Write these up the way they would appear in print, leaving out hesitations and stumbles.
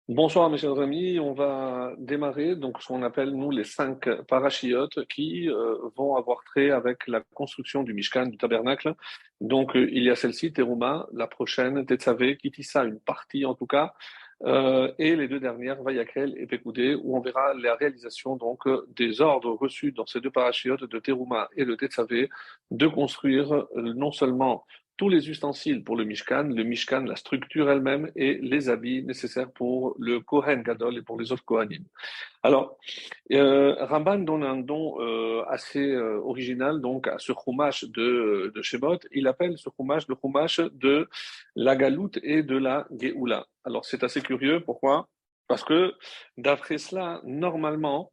Bonsoir mes chers amis, on va démarrer donc ce qu'on appelle nous les 5 parachiotes qui vont avoir trait avec la construction du Mishkan, du tabernacle. Donc il y a celle-ci, Teruma, la prochaine, Tetzavé, Kitissa, une partie en tout cas, et les deux dernières, Vayakhel et Pekoudé, où on verra la réalisation donc des ordres reçus dans ces 2 parachiotes de Teruma et de Tetzavé de construire non seulement tous les ustensiles pour le Mishkan, la structure elle-même et les habits nécessaires pour le Kohen Gadol et pour les autres Kohanim. Alors, Ramban donne un don assez original donc à ce chumash de Shemot. Il appelle ce chumash le chumash de la Galoute et de la Géoula. Alors, c'est assez curieux. Pourquoi? Parce que d'après cela, normalement,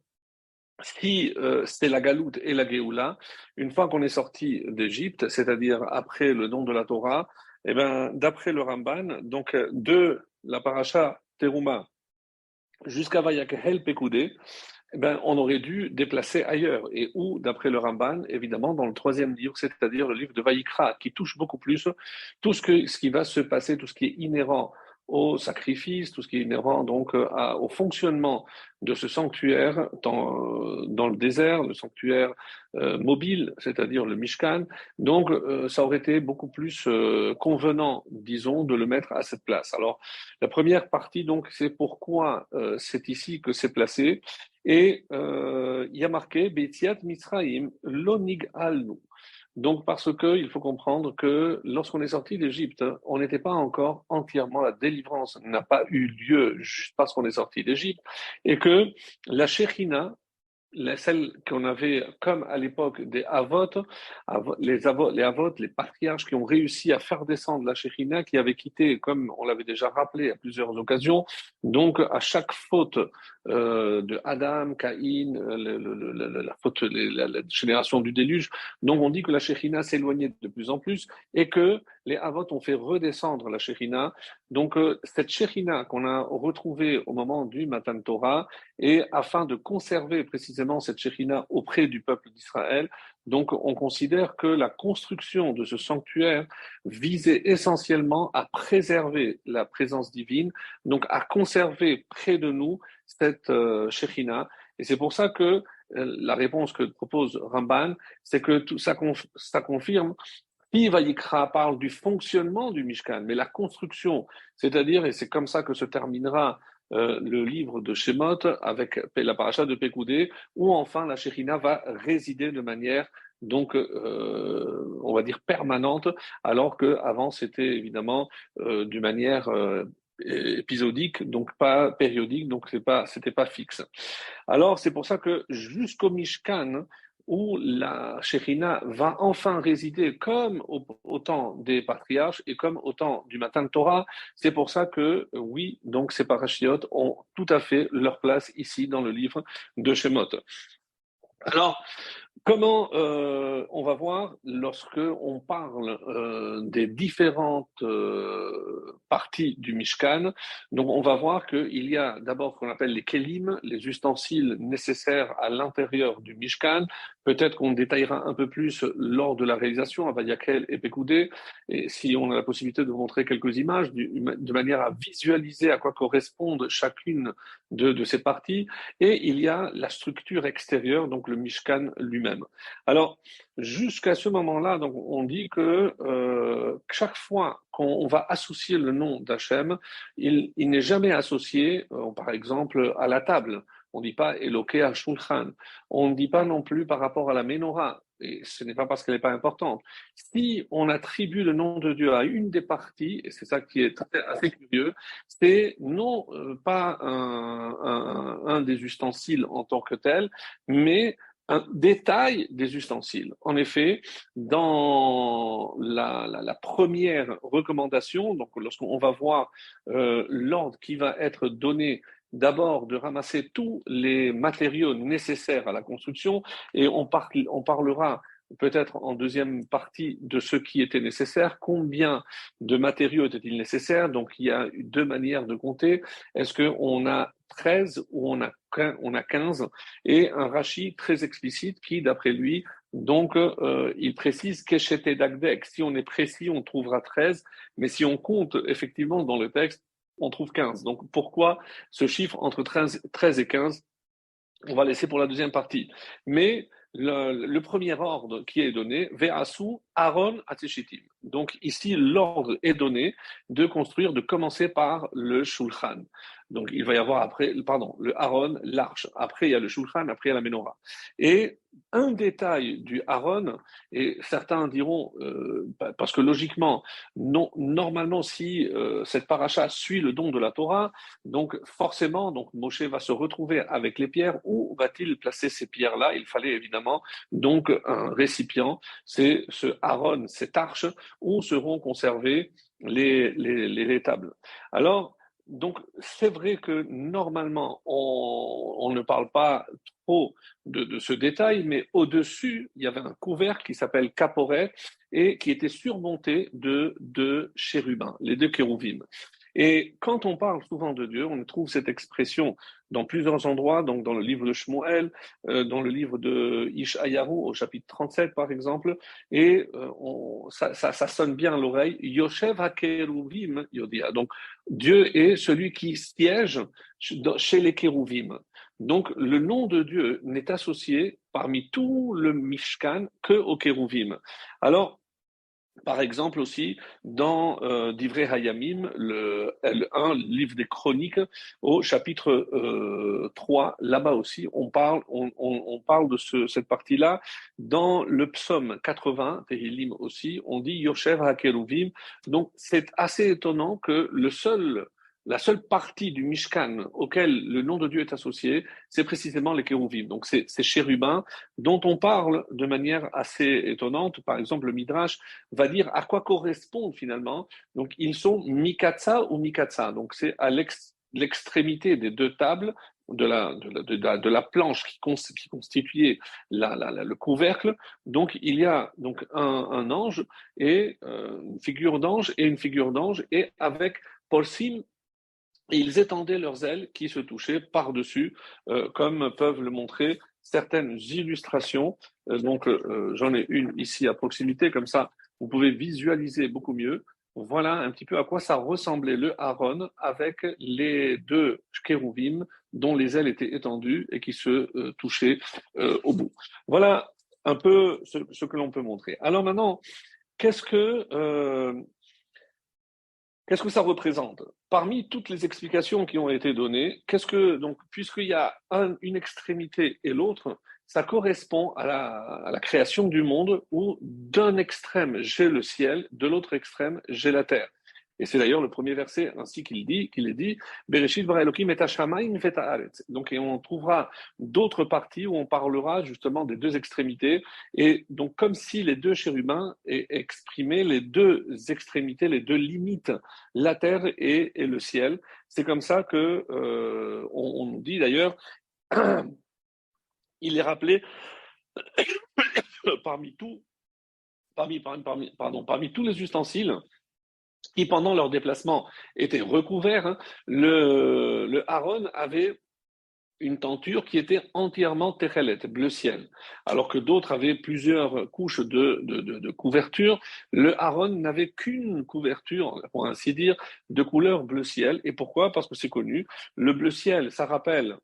si c'est la Galoute et la Géoula, une fois qu'on est sorti d'Égypte, c'est-à-dire après le don de la Torah, eh ben, d'après le Ramban, donc de la paracha Teruma jusqu'à Vayakhel Pekoudé, eh ben, on aurait dû déplacer ailleurs. Et où, d'après le Ramban, évidemment, dans le troisième livre, c'est-à-dire le livre de Vaïkra, qui touche beaucoup plus tout ce qui va se passer, tout ce qui est inhérent au sacrifice, tout ce qui est inhérent donc au fonctionnement de ce sanctuaire dans le désert, le sanctuaire mobile, c'est-à-dire le Mishkan. Donc, ça aurait été beaucoup plus convenant, disons, de le mettre à cette place. Alors, la première partie, donc, c'est pourquoi c'est ici que c'est placé. Et il y a marqué Betiat Mitzraim Lonig Alnu. Donc parce que il faut comprendre que lorsqu'on est sorti d'Égypte, on n'était pas encore entièrement, la délivrance n'a pas eu lieu juste parce qu'on est sorti d'Égypte, et que la Shekhinah, celle qu'on avait comme à l'époque des Avot, les Avot, les patriarches qui ont réussi à faire descendre la Shekhinah, qui avait quitté, comme on l'avait déjà rappelé à plusieurs occasions, donc à chaque faute de Adam, Caïn, la faute, la génération du déluge, donc on dit que la Shekhinah s'éloignait de plus en plus et que les Avot ont fait redescendre la Shekhinah. Donc cette Shekhinah qu'on a retrouvée au moment du Matan Torah, et afin de conserver précisément cette Shekhinah auprès du peuple d'Israël, donc on considère que la construction de ce sanctuaire visait essentiellement à préserver la présence divine, donc à conserver près de nous cette Shekhinah. Et c'est pour ça que la réponse que propose Ramban, c'est que tout ça, ça confirme. Puis Vayikra parle du fonctionnement du Mishkan, mais la construction, c'est-à-dire, et c'est comme ça que se terminera le livre de Shemot avec la paracha de Pekoudé, où enfin la Shekhinah va résider de manière donc on va dire permanente, alors que avant c'était évidemment d'une manière épisodique, donc pas périodique, donc c'était pas fixe. Alors c'est pour ça que jusqu'au Mishkan, où la Shekhinah va enfin résider comme au temps des patriarches et comme au temps du Matan de Torah. C'est pour ça que, oui, donc ces parachiotes ont tout à fait leur place ici dans le livre de Shemot. Alors, comment on va voir lorsque on parle des différentes parties du Mishkan. Donc, on va voir qu'il y a d'abord ce qu'on appelle les kelim, les ustensiles nécessaires à l'intérieur du Mishkan. Peut-être qu'on détaillera un peu plus lors de la réalisation à Vayakhel et Pekoudé, et si on a la possibilité de vous montrer quelques images, de manière à visualiser à quoi correspondent chacune de ces parties. Et il y a la structure extérieure, donc le Mishkan lui-même. Alors, jusqu'à ce moment-là, donc, on dit que chaque fois qu'on va associer le nom d'Hachem, il n'est jamais associé, par exemple, à la table. On ne dit pas Eloké Shulchan. On ne dit pas non plus par rapport à la Ménorah. Et ce n'est pas parce qu'elle n'est pas importante. Si on attribue le nom de Dieu à une des parties, et c'est ça qui est assez curieux, c'est non pas un des ustensiles en tant que tel, mais un détail des ustensiles. En effet, dans la première recommandation, donc lorsqu'on va voir l'ordre qui va être donné d'abord de ramasser tous les matériaux nécessaires à la construction, et on parlera peut-être en deuxième partie de ce qui était nécessaire, combien de matériaux étaient-ils nécessaires. Donc il y a 2 manières de compter. Est-ce qu'on a 13 ou on a 15? Et un Rashi très explicite qui, d'après lui, donc il précise Keshet Dagdek. Si on est précis, on trouvera 13, mais si on compte effectivement dans le texte, on trouve 15. Donc pourquoi ce chiffre entre 13 et 15? On va laisser pour la deuxième partie. Mais le premier ordre qui est donné, Ve'asu Aaron Ateshitim. Donc ici, l'ordre est donné de construire, de commencer par le Shulchan. Donc il va y avoir après, pardon, le Aaron, l'arche. Après, il y a le Shulchan, après, il y a la Menorah. Et un détail du Aaron, et certains diront, parce que logiquement, non, normalement, si cette paracha suit le don de la Torah, donc forcément, donc Moshe va se retrouver avec les pierres. Où va-t-il placer ces pierres-là? Il fallait évidemment donc un récipient. C'est ce Aaron, cette arche, où seront conservées les tables. Alors, donc c'est vrai que normalement on ne parle pas trop de ce détail, mais au-dessus il y avait un couvercle qui s'appelle caporet et qui était surmonté de deux chérubins, les deux kérouvim. Et quand on parle souvent de Dieu, on trouve cette expression dans plusieurs endroits, donc dans le livre de Shmuel, dans le livre de Ishayahu, au chapitre 37 par exemple, et ça sonne bien à l'oreille, Yoshev HaKeruvim Yodia. Donc Dieu est celui qui siège chez les kérouvim. Donc le nom de Dieu n'est associé parmi tout le Mishkan que aux kérouvim. Alors, par exemple aussi, dans Divrei Hayamim, le livre des Chroniques, au chapitre 3, là-bas aussi, on parle de cette partie-là. Dans le psaume 80, Tehillim aussi, on dit Yoshev HaKeruvim. Donc c'est assez étonnant que la seule partie du Mishkan auquel le nom de Dieu est associé, c'est précisément les kérouvim. Donc c'est ces chérubins dont on parle de manière assez étonnante. Par exemple, le Midrash va dire à quoi correspondent finalement. Donc, ils sont mikatsa ou mikatsa. Donc, c'est à l'extrémité des deux tables de la planche qui constituait le couvercle. Donc, il y a donc un ange et une figure d'ange et une figure d'ange et avec Porsim. Et ils étendaient leurs ailes qui se touchaient par-dessus, comme peuvent le montrer certaines illustrations. J'en ai une ici à proximité, comme ça, vous pouvez visualiser beaucoup mieux. Voilà un petit peu à quoi ça ressemblait le Aaron avec les deux kérouvim dont les ailes étaient étendues et qui se touchaient au bout. Voilà un peu ce que l'on peut montrer. Alors maintenant, qu'est-ce que Qu'est-ce que ça représente? Parmi toutes les explications qui ont été données, donc, puisqu'il y a une extrémité et l'autre, ça correspond à la création du monde où d'un extrême j'ai le ciel, de l'autre extrême j'ai la terre. Et c'est d'ailleurs le premier verset ainsi qu'il est dit, Bereshit bara Elokim et hashamayim vet haaretz. Donc, et on trouvera d'autres parties où on parlera justement des deux extrémités. Et donc, comme si les deux chérubins exprimaient les deux extrémités, les deux limites, la terre et le ciel. C'est comme ça que on nous dit d'ailleurs, il est rappelé parmi tous les ustensiles qui, pendant leur déplacement, étaient recouverts, hein, le Aaron avait une tenture qui était entièrement techelet, bleu ciel, alors que d'autres avaient plusieurs couches de couverture. Le Aaron n'avait qu'une couverture, pour ainsi dire, de couleur bleu ciel. Et pourquoi? Parce que c'est connu. Le bleu ciel, ça rappelle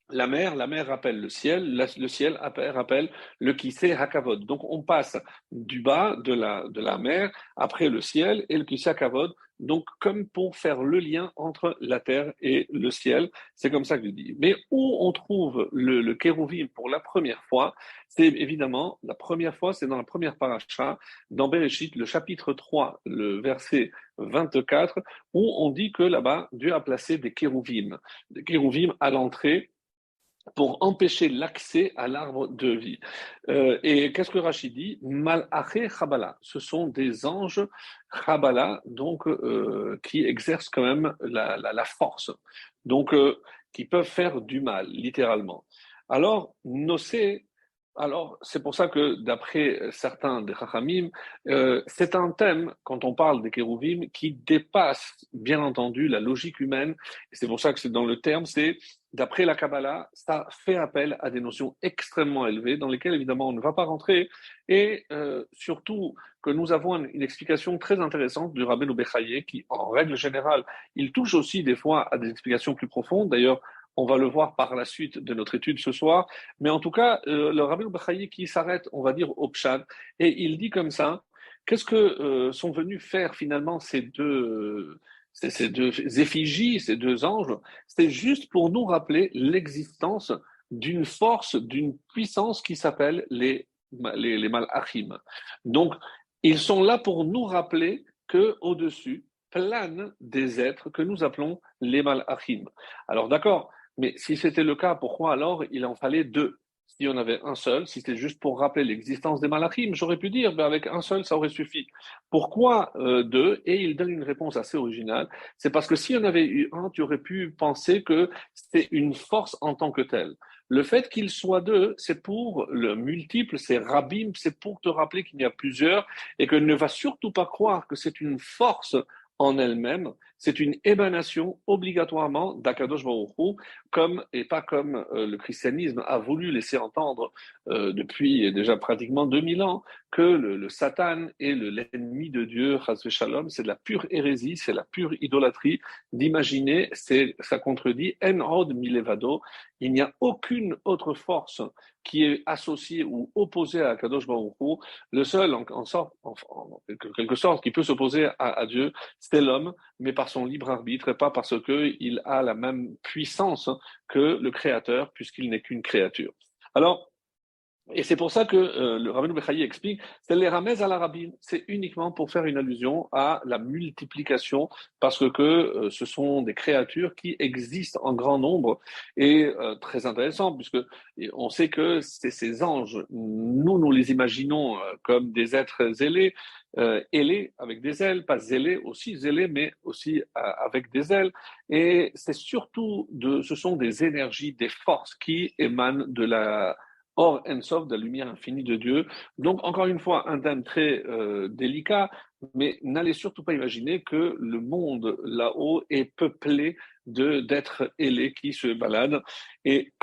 la mer rappelle le ciel rappelle le Kisei Hakavod. Donc on passe du bas de la mer, après le ciel et le Kisei Hakavod, donc comme pour faire le lien entre la terre et le ciel, c'est comme ça que je dis. Mais où on trouve le kérouvim pour la première fois, c'est évidemment, la première fois, c'est dans la première paracha, dans Bereshit, le chapitre 3, le verset 24, où on dit que là-bas, Dieu a placé des kérouvim à l'entrée pour empêcher l'accès à l'arbre de vie. Et qu'est-ce que Rachid dit? Malaché Chabala. Ce sont des anges Chabala, donc qui exercent quand même la force, donc qui peuvent faire du mal, littéralement. Alors, Nosé, Alors, c'est pour ça que, d'après certains des Chachamim, c'est un thème, quand on parle des Kérouvim, qui dépasse, bien entendu, la logique humaine. Et c'est pour ça que c'est dans le terme, c'est, d'après la Kabbalah, ça fait appel à des notions extrêmement élevées, dans lesquelles, évidemment, on ne va pas rentrer. Et surtout, que nous avons une explication très intéressante du Rabbeinu Bechaye, qui, en règle générale, il touche aussi des fois à des explications plus profondes. D'ailleurs, on va le voir par la suite de notre étude ce soir. Mais en tout cas, le Rabbi Bachaï qui s'arrête, on va dire, au Pshad, et il dit comme ça, qu'est-ce que sont venus faire finalement ces deux effigies, ces deux anges? C'est juste pour nous rappeler l'existence d'une force, d'une puissance qui s'appelle les Malachim. Donc, ils sont là pour nous rappeler que au-dessus planent des êtres que nous appelons les Malachim. Alors d'accord, mais si c'était le cas, pourquoi alors il en fallait deux? Si on avait un seul, si c'était juste pour rappeler l'existence des malachim, j'aurais pu dire, ben avec un seul, ça aurait suffi. Pourquoi deux? Et il donne une réponse assez originale. C'est parce que si on avait eu un, tu aurais pu penser que c'était une force en tant que telle. Le fait qu'il soit deux, c'est pour le multiple, c'est rabim, c'est pour te rappeler qu'il y a plusieurs et que ne va surtout pas croire que c'est une force en elle-même, c'est une émanation obligatoirement d'Akadosh Baruch Hu, comme et pas comme le christianisme a voulu laisser entendre depuis déjà pratiquement 2000 ans que le Satan est l'ennemi de Dieu, Chas Shalom, c'est de la pure hérésie, c'est la pure idolâtrie d'imaginer, ça contredit En Od Milevado, il n'y a aucune autre force qui est associée ou opposée à Akadosh Baruch Hu. Le seul, en quelque sorte, qui peut s'opposer à Dieu, c'est l'homme, mais par son libre arbitre et pas parce qu'il a la même puissance que le Créateur, puisqu'il n'est qu'une créature. Alors, et c'est pour ça que le Rabbeinu Bechaye explique, c'est les ramez à la rabbine, c'est uniquement pour faire une allusion à la multiplication, parce que ce sont des créatures qui existent en grand nombre et très intéressant, puisque on sait que c'est ces anges, nous les imaginons comme des êtres zélés, ailés avec des ailes, pas zélés, aussi zélés, mais aussi avec des ailes. Et c'est surtout ce sont des énergies, des forces qui émanent de la Or Ensof, de la lumière infinie de Dieu. Donc, encore une fois, un thème très délicat, mais n'allez surtout pas imaginer que le monde là-haut est peuplé d'êtres ailés qui se baladent. Et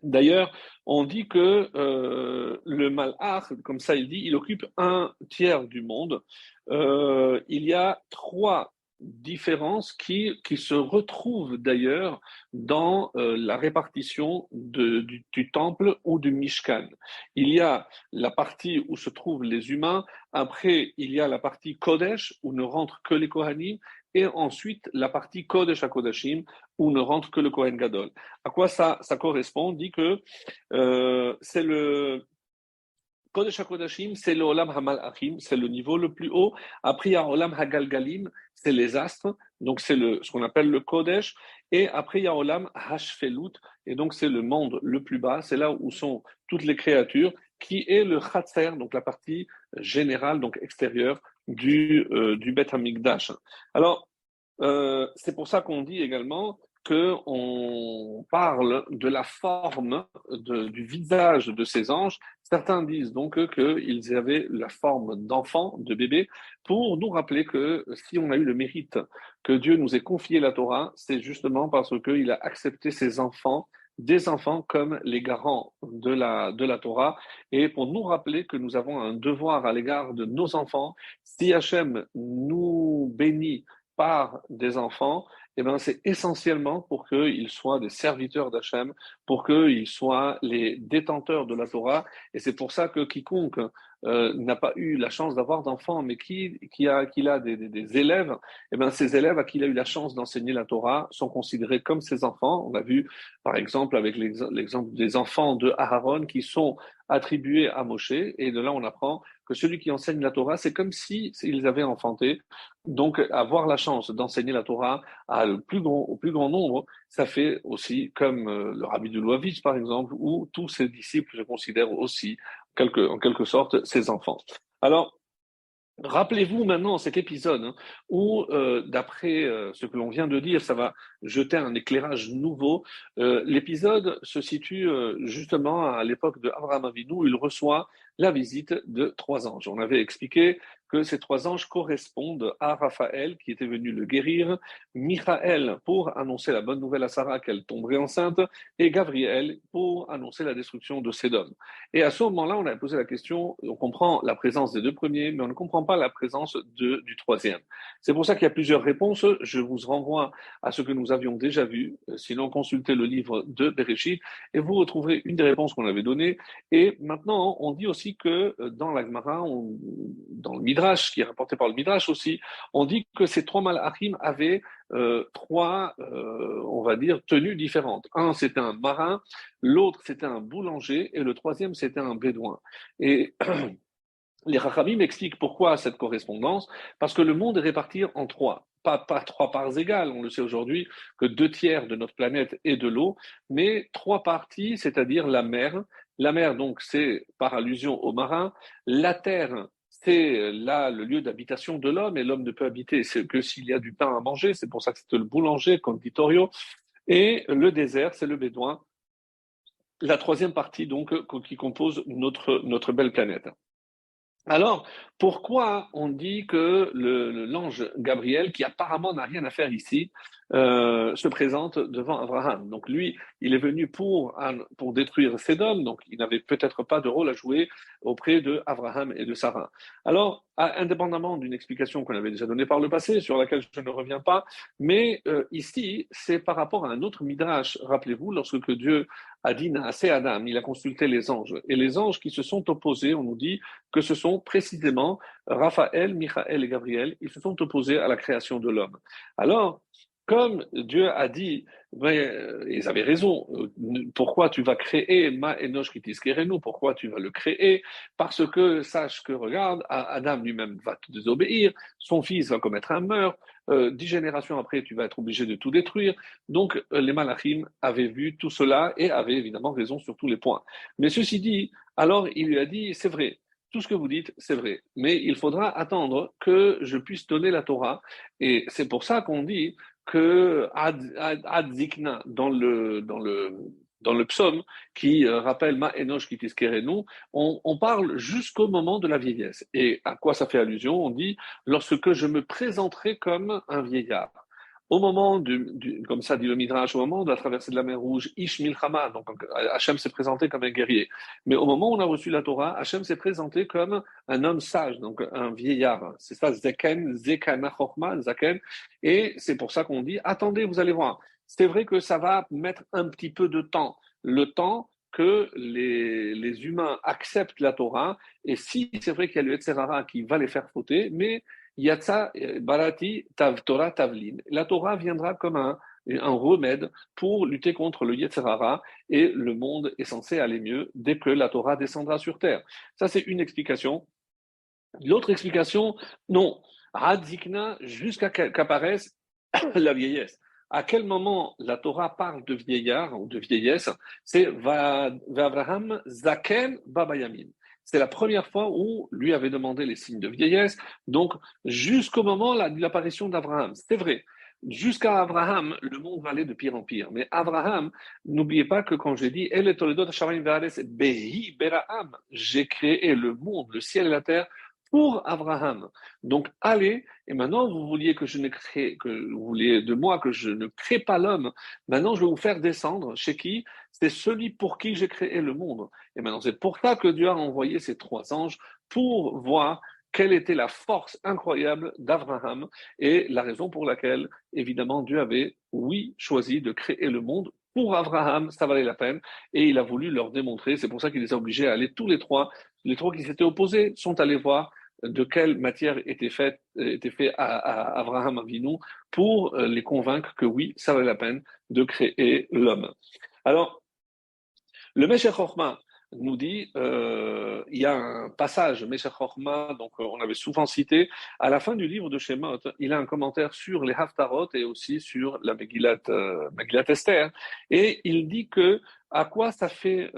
d'ailleurs, on dit que le malach, comme ça il dit, il occupe un tiers du monde. Il y a trois différences qui se retrouvent d'ailleurs dans la répartition du temple ou du Mishkan. Il y a la partie où se trouvent les humains, après il y a la partie Kodesh où ne rentrent que les Kohanim, et ensuite la partie Kodesh HaKodashim où ne rentre que le Kohen Gadol. À quoi ça correspond? On dit que c'est le Kodesh HaKodashim, c'est le Olam HaMalachim, c'est le niveau le plus haut. Après, il y a Olam HaGalgalim, c'est les astres, donc c'est ce qu'on appelle le Kodesh. Et après, il y a Olam Hashfelut, et donc c'est le monde le plus bas, c'est là où sont toutes les créatures, qui est le Chatzer, donc la partie générale, donc extérieure du Beth HaMikdash. Alors, c'est pour ça qu'on dit également qu'on parle de la forme du visage de ces anges. Certains disent donc qu'ils avaient la forme d'enfants, de bébés, pour nous rappeler que si on a eu le mérite que Dieu nous ait confié la Torah, c'est justement parce qu'il a accepté ses enfants, des enfants comme les garants de la Torah, et pour nous rappeler que nous avons un devoir à l'égard de nos enfants. Si Hachem nous bénit par des enfants, eh ben, c'est essentiellement pour qu'ils soient des serviteurs d'Hachem, pour qu'ils soient les détenteurs de la Torah. Et c'est pour ça que quiconque n'a pas eu la chance d'avoir d'enfants, mais qui a des élèves, eh ben, ces élèves à qui il a eu la chance d'enseigner la Torah sont considérés comme ses enfants. On a vu, par exemple, avec l'exemple des enfants de Aaron qui sont attribués à Moshe, et de là on apprend que celui qui enseigne la Torah, c'est comme s'ils avaient enfanté. Donc, avoir la chance d'enseigner la Torah au plus grand nombre, ça fait aussi comme le Rabbi de Louavitch, par exemple, où tous ses disciples se considèrent aussi, en quelque sorte, ses enfants. Alors, Rappelez-vous maintenant cet épisode où, d'après ce que l'on vient de dire, ça va jeter un éclairage nouveau. L'épisode se situe justement à l'époque de Abraham Avinu, où il reçoit la visite de trois anges. On avait expliqué que ces trois anges correspondent à Raphaël qui était venu le guérir, Michaël pour annoncer la bonne nouvelle à Sarah qu'elle tomberait enceinte, et Gabriel pour annoncer la destruction de Sédom. Et à ce moment-là, on a posé la question, on comprend la présence des deux premiers, mais on ne comprend pas la présence du troisième. C'est pour ça qu'il y a plusieurs réponses. Je vous renvoie à ce que nous avions déjà vu. Sinon, consultez le livre de Bereshit et vous retrouverez une des réponses qu'on avait données. Et maintenant, on dit aussi que dans la Gemara, dans le Midrash, qui est rapporté par le Midrash aussi, on dit que ces trois malachim avaient trois, on va dire, tenues différentes. Un, c'était un marin, l'autre, c'était un boulanger, et le troisième, c'était un bédouin. Et les Rachamim expliquent pourquoi cette correspondance, parce que le monde est réparti en trois. Pas trois parts égales, on le sait aujourd'hui, que 2 tiers de notre planète est de l'eau, mais trois parties, c'est-à-dire la mer. La mer, donc, c'est par allusion aux marins. La terre, c'est là le lieu d'habitation de l'homme, et l'homme ne peut habiter que s'il y a du pain à manger, c'est pour ça que c'est le boulanger, conditorio. Et le désert, c'est le bédouin, la troisième partie, donc, qui compose notre belle planète. Alors, pourquoi on dit que l'ange Gabriel, qui apparemment n'a rien à faire ici, se présente devant Abraham? Donc lui, il est venu pour détruire Sédom, donc il n'avait peut-être pas de rôle à jouer auprès de Abraham et de Sarah. Alors, indépendamment d'une explication qu'on avait déjà donnée par le passé, sur laquelle je ne reviens pas, mais ici, c'est par rapport à un autre midrash. Rappelez-vous, lorsque Dieu a dit Naaseh Adam, il a consulté les anges. Et les anges qui se sont opposés, on nous dit que ce sont précisément Raphaël, Michaël et Gabriel, ils se sont opposés à la création de l'homme. Alors, comme Dieu a dit, ils avaient raison, pourquoi tu vas créer Ma Enosh Kitiskerenu, pourquoi tu vas le créer? Parce que sache que, regarde, Adam lui-même va te désobéir, son fils va commettre un meurtre, 10 générations après, tu vas être obligé de tout détruire. Donc, les Malachim avaient vu tout cela et avaient évidemment raison sur tous les points. Mais ceci dit, alors il lui a dit, c'est vrai, tout ce que vous dites, c'est vrai, mais il faudra attendre que je puisse donner la Torah. Et c'est pour ça qu'on dit que ad zikna dans le psaume qui rappelle Ma Enosh qui tiskerenu, on parle jusqu'au moment de la vieillesse. Et à quoi ça fait allusion? On dit lorsque je me présenterai comme un vieillard. Au moment comme ça dit le Midrash, au moment de la traversée de la mer Rouge, Ish Milchama, donc Hachem s'est présenté comme un guerrier. Mais au moment où on a reçu la Torah, Hachem s'est présenté comme un homme sage, donc un vieillard. C'est ça, Zeken, Zekana Chochma, Zaken. Et c'est pour ça qu'on dit, attendez, vous allez voir. C'est vrai que ça va mettre un petit peu de temps. Le temps que les humains acceptent la Torah. Et si c'est vrai qu'il y a le Yetzirah qui va les faire fauter, mais Yatsa Barati Tav Torah Tavlin. La Torah viendra comme un remède pour lutter contre le Yetzirah et le monde est censé aller mieux dès que la Torah descendra sur terre. Ça, c'est une explication. L'autre explication, non. Hadzikna, jusqu'à qu'apparaisse la vieillesse. À quel moment la Torah parle de vieillard ou de vieillesse? C'est Abraham Zaken Babayamin. C'est la première fois où lui avait demandé les signes de vieillesse, donc jusqu'au moment de l'apparition d'Abraham. C'est vrai. Jusqu'à Abraham, le monde va aller de pire en pire. Mais Abraham, n'oubliez pas que quand j'ai dit Behi Beraham, j'ai créé le monde, le ciel et la terre pour Abraham. Donc allez, et maintenant vous vouliez que vous vouliez de moi que je ne crée pas l'homme. Maintenant je vais vous faire descendre chez qui? C'est celui pour qui j'ai créé le monde. Et maintenant c'est pour ça que Dieu a envoyé ces trois anges pour voir quelle était la force incroyable d'Abraham et la raison pour laquelle, évidemment, Dieu avait, oui, choisi de créer le monde. Pour Abraham, ça valait la peine et il a voulu leur démontrer. C'est pour ça qu'il les a obligés à aller tous les trois. Les trois qui s'étaient opposés sont allés voir de quelle matière était fait à Abraham Avinu pour les convaincre que oui, ça valait la peine de créer l'homme. Alors, le Meshech Chochma nous dit, il y a un passage, Meshech Chochma, donc on avait souvent cité, à la fin du livre de Shemot, il a un commentaire sur les Haftarot et aussi sur la Megillat Esther, et il dit que à quoi ça fait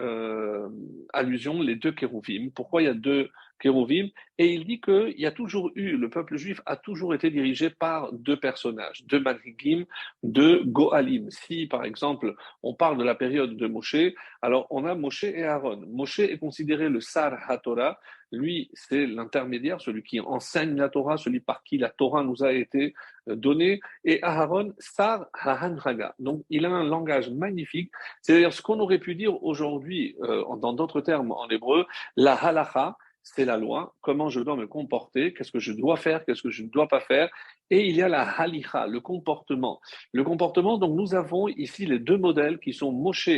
allusion les deux kérouvim, pourquoi il y a deux Kérouvim, et il dit qu'il y a toujours eu, le peuple juif a toujours été dirigé par deux personnages, deux manhigim, deux goalim. Si, par exemple, on parle de la période de Moshe, alors on a Moshe et Aaron. Moshe est considéré le Sar HaTorah, lui, c'est l'intermédiaire, celui qui enseigne la Torah, celui par qui la Torah nous a été donnée, et Aaron, Sar HaHanhaga. Donc, il a un langage magnifique, c'est-à-dire ce qu'on aurait pu dire aujourd'hui, dans d'autres termes en hébreu, la halacha, c'est la loi, comment je dois me comporter, qu'est-ce que je dois faire, qu'est-ce que je ne dois pas faire, et il y a la halicha, le comportement. Le comportement, donc nous avons ici les deux modèles qui sont Moshe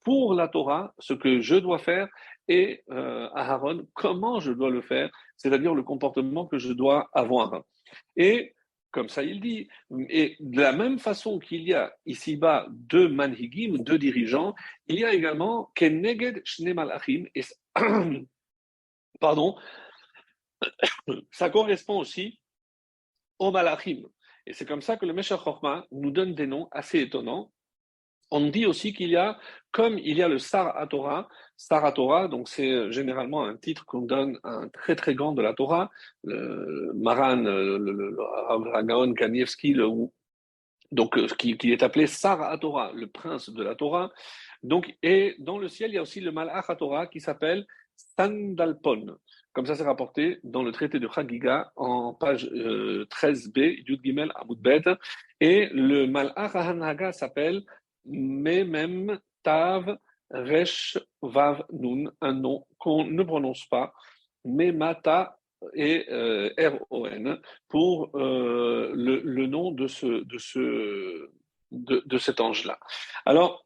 pour la Torah, ce que je dois faire, et Aaron, comment je dois le faire, c'est-à-dire le comportement que je dois avoir. Et comme ça, il dit, et de la même façon qu'il y a ici-bas deux manhigim, deux dirigeants, il y a également Keneged Shne Malachim, et pardon, ça correspond aussi aux Malachim. Et c'est comme ça que le Meshach Chochma nous donne des noms assez étonnants. On dit aussi qu'il y a, comme il y a le Sar HaTorah, donc c'est généralement un titre qu'on donne à un très très grand de la Torah, le Maran, le Rav Gaon Kanievski, donc qui est appelé Sar HaTorah, le prince de la Torah. Donc, et dans le ciel, il y a aussi le Malach HaTorah qui s'appelle Sandalpon. Comme ça, c'est rapporté dans le traité de Chagiga en page 13b, Yud Gimel Amud Bet. Et le Malach HaHanhaga s'appelle Memem Tav Resh Vav Nun, un nom qu'on ne prononce pas, Memata et R-O-N, pour le nom de cet ange-là. Alors,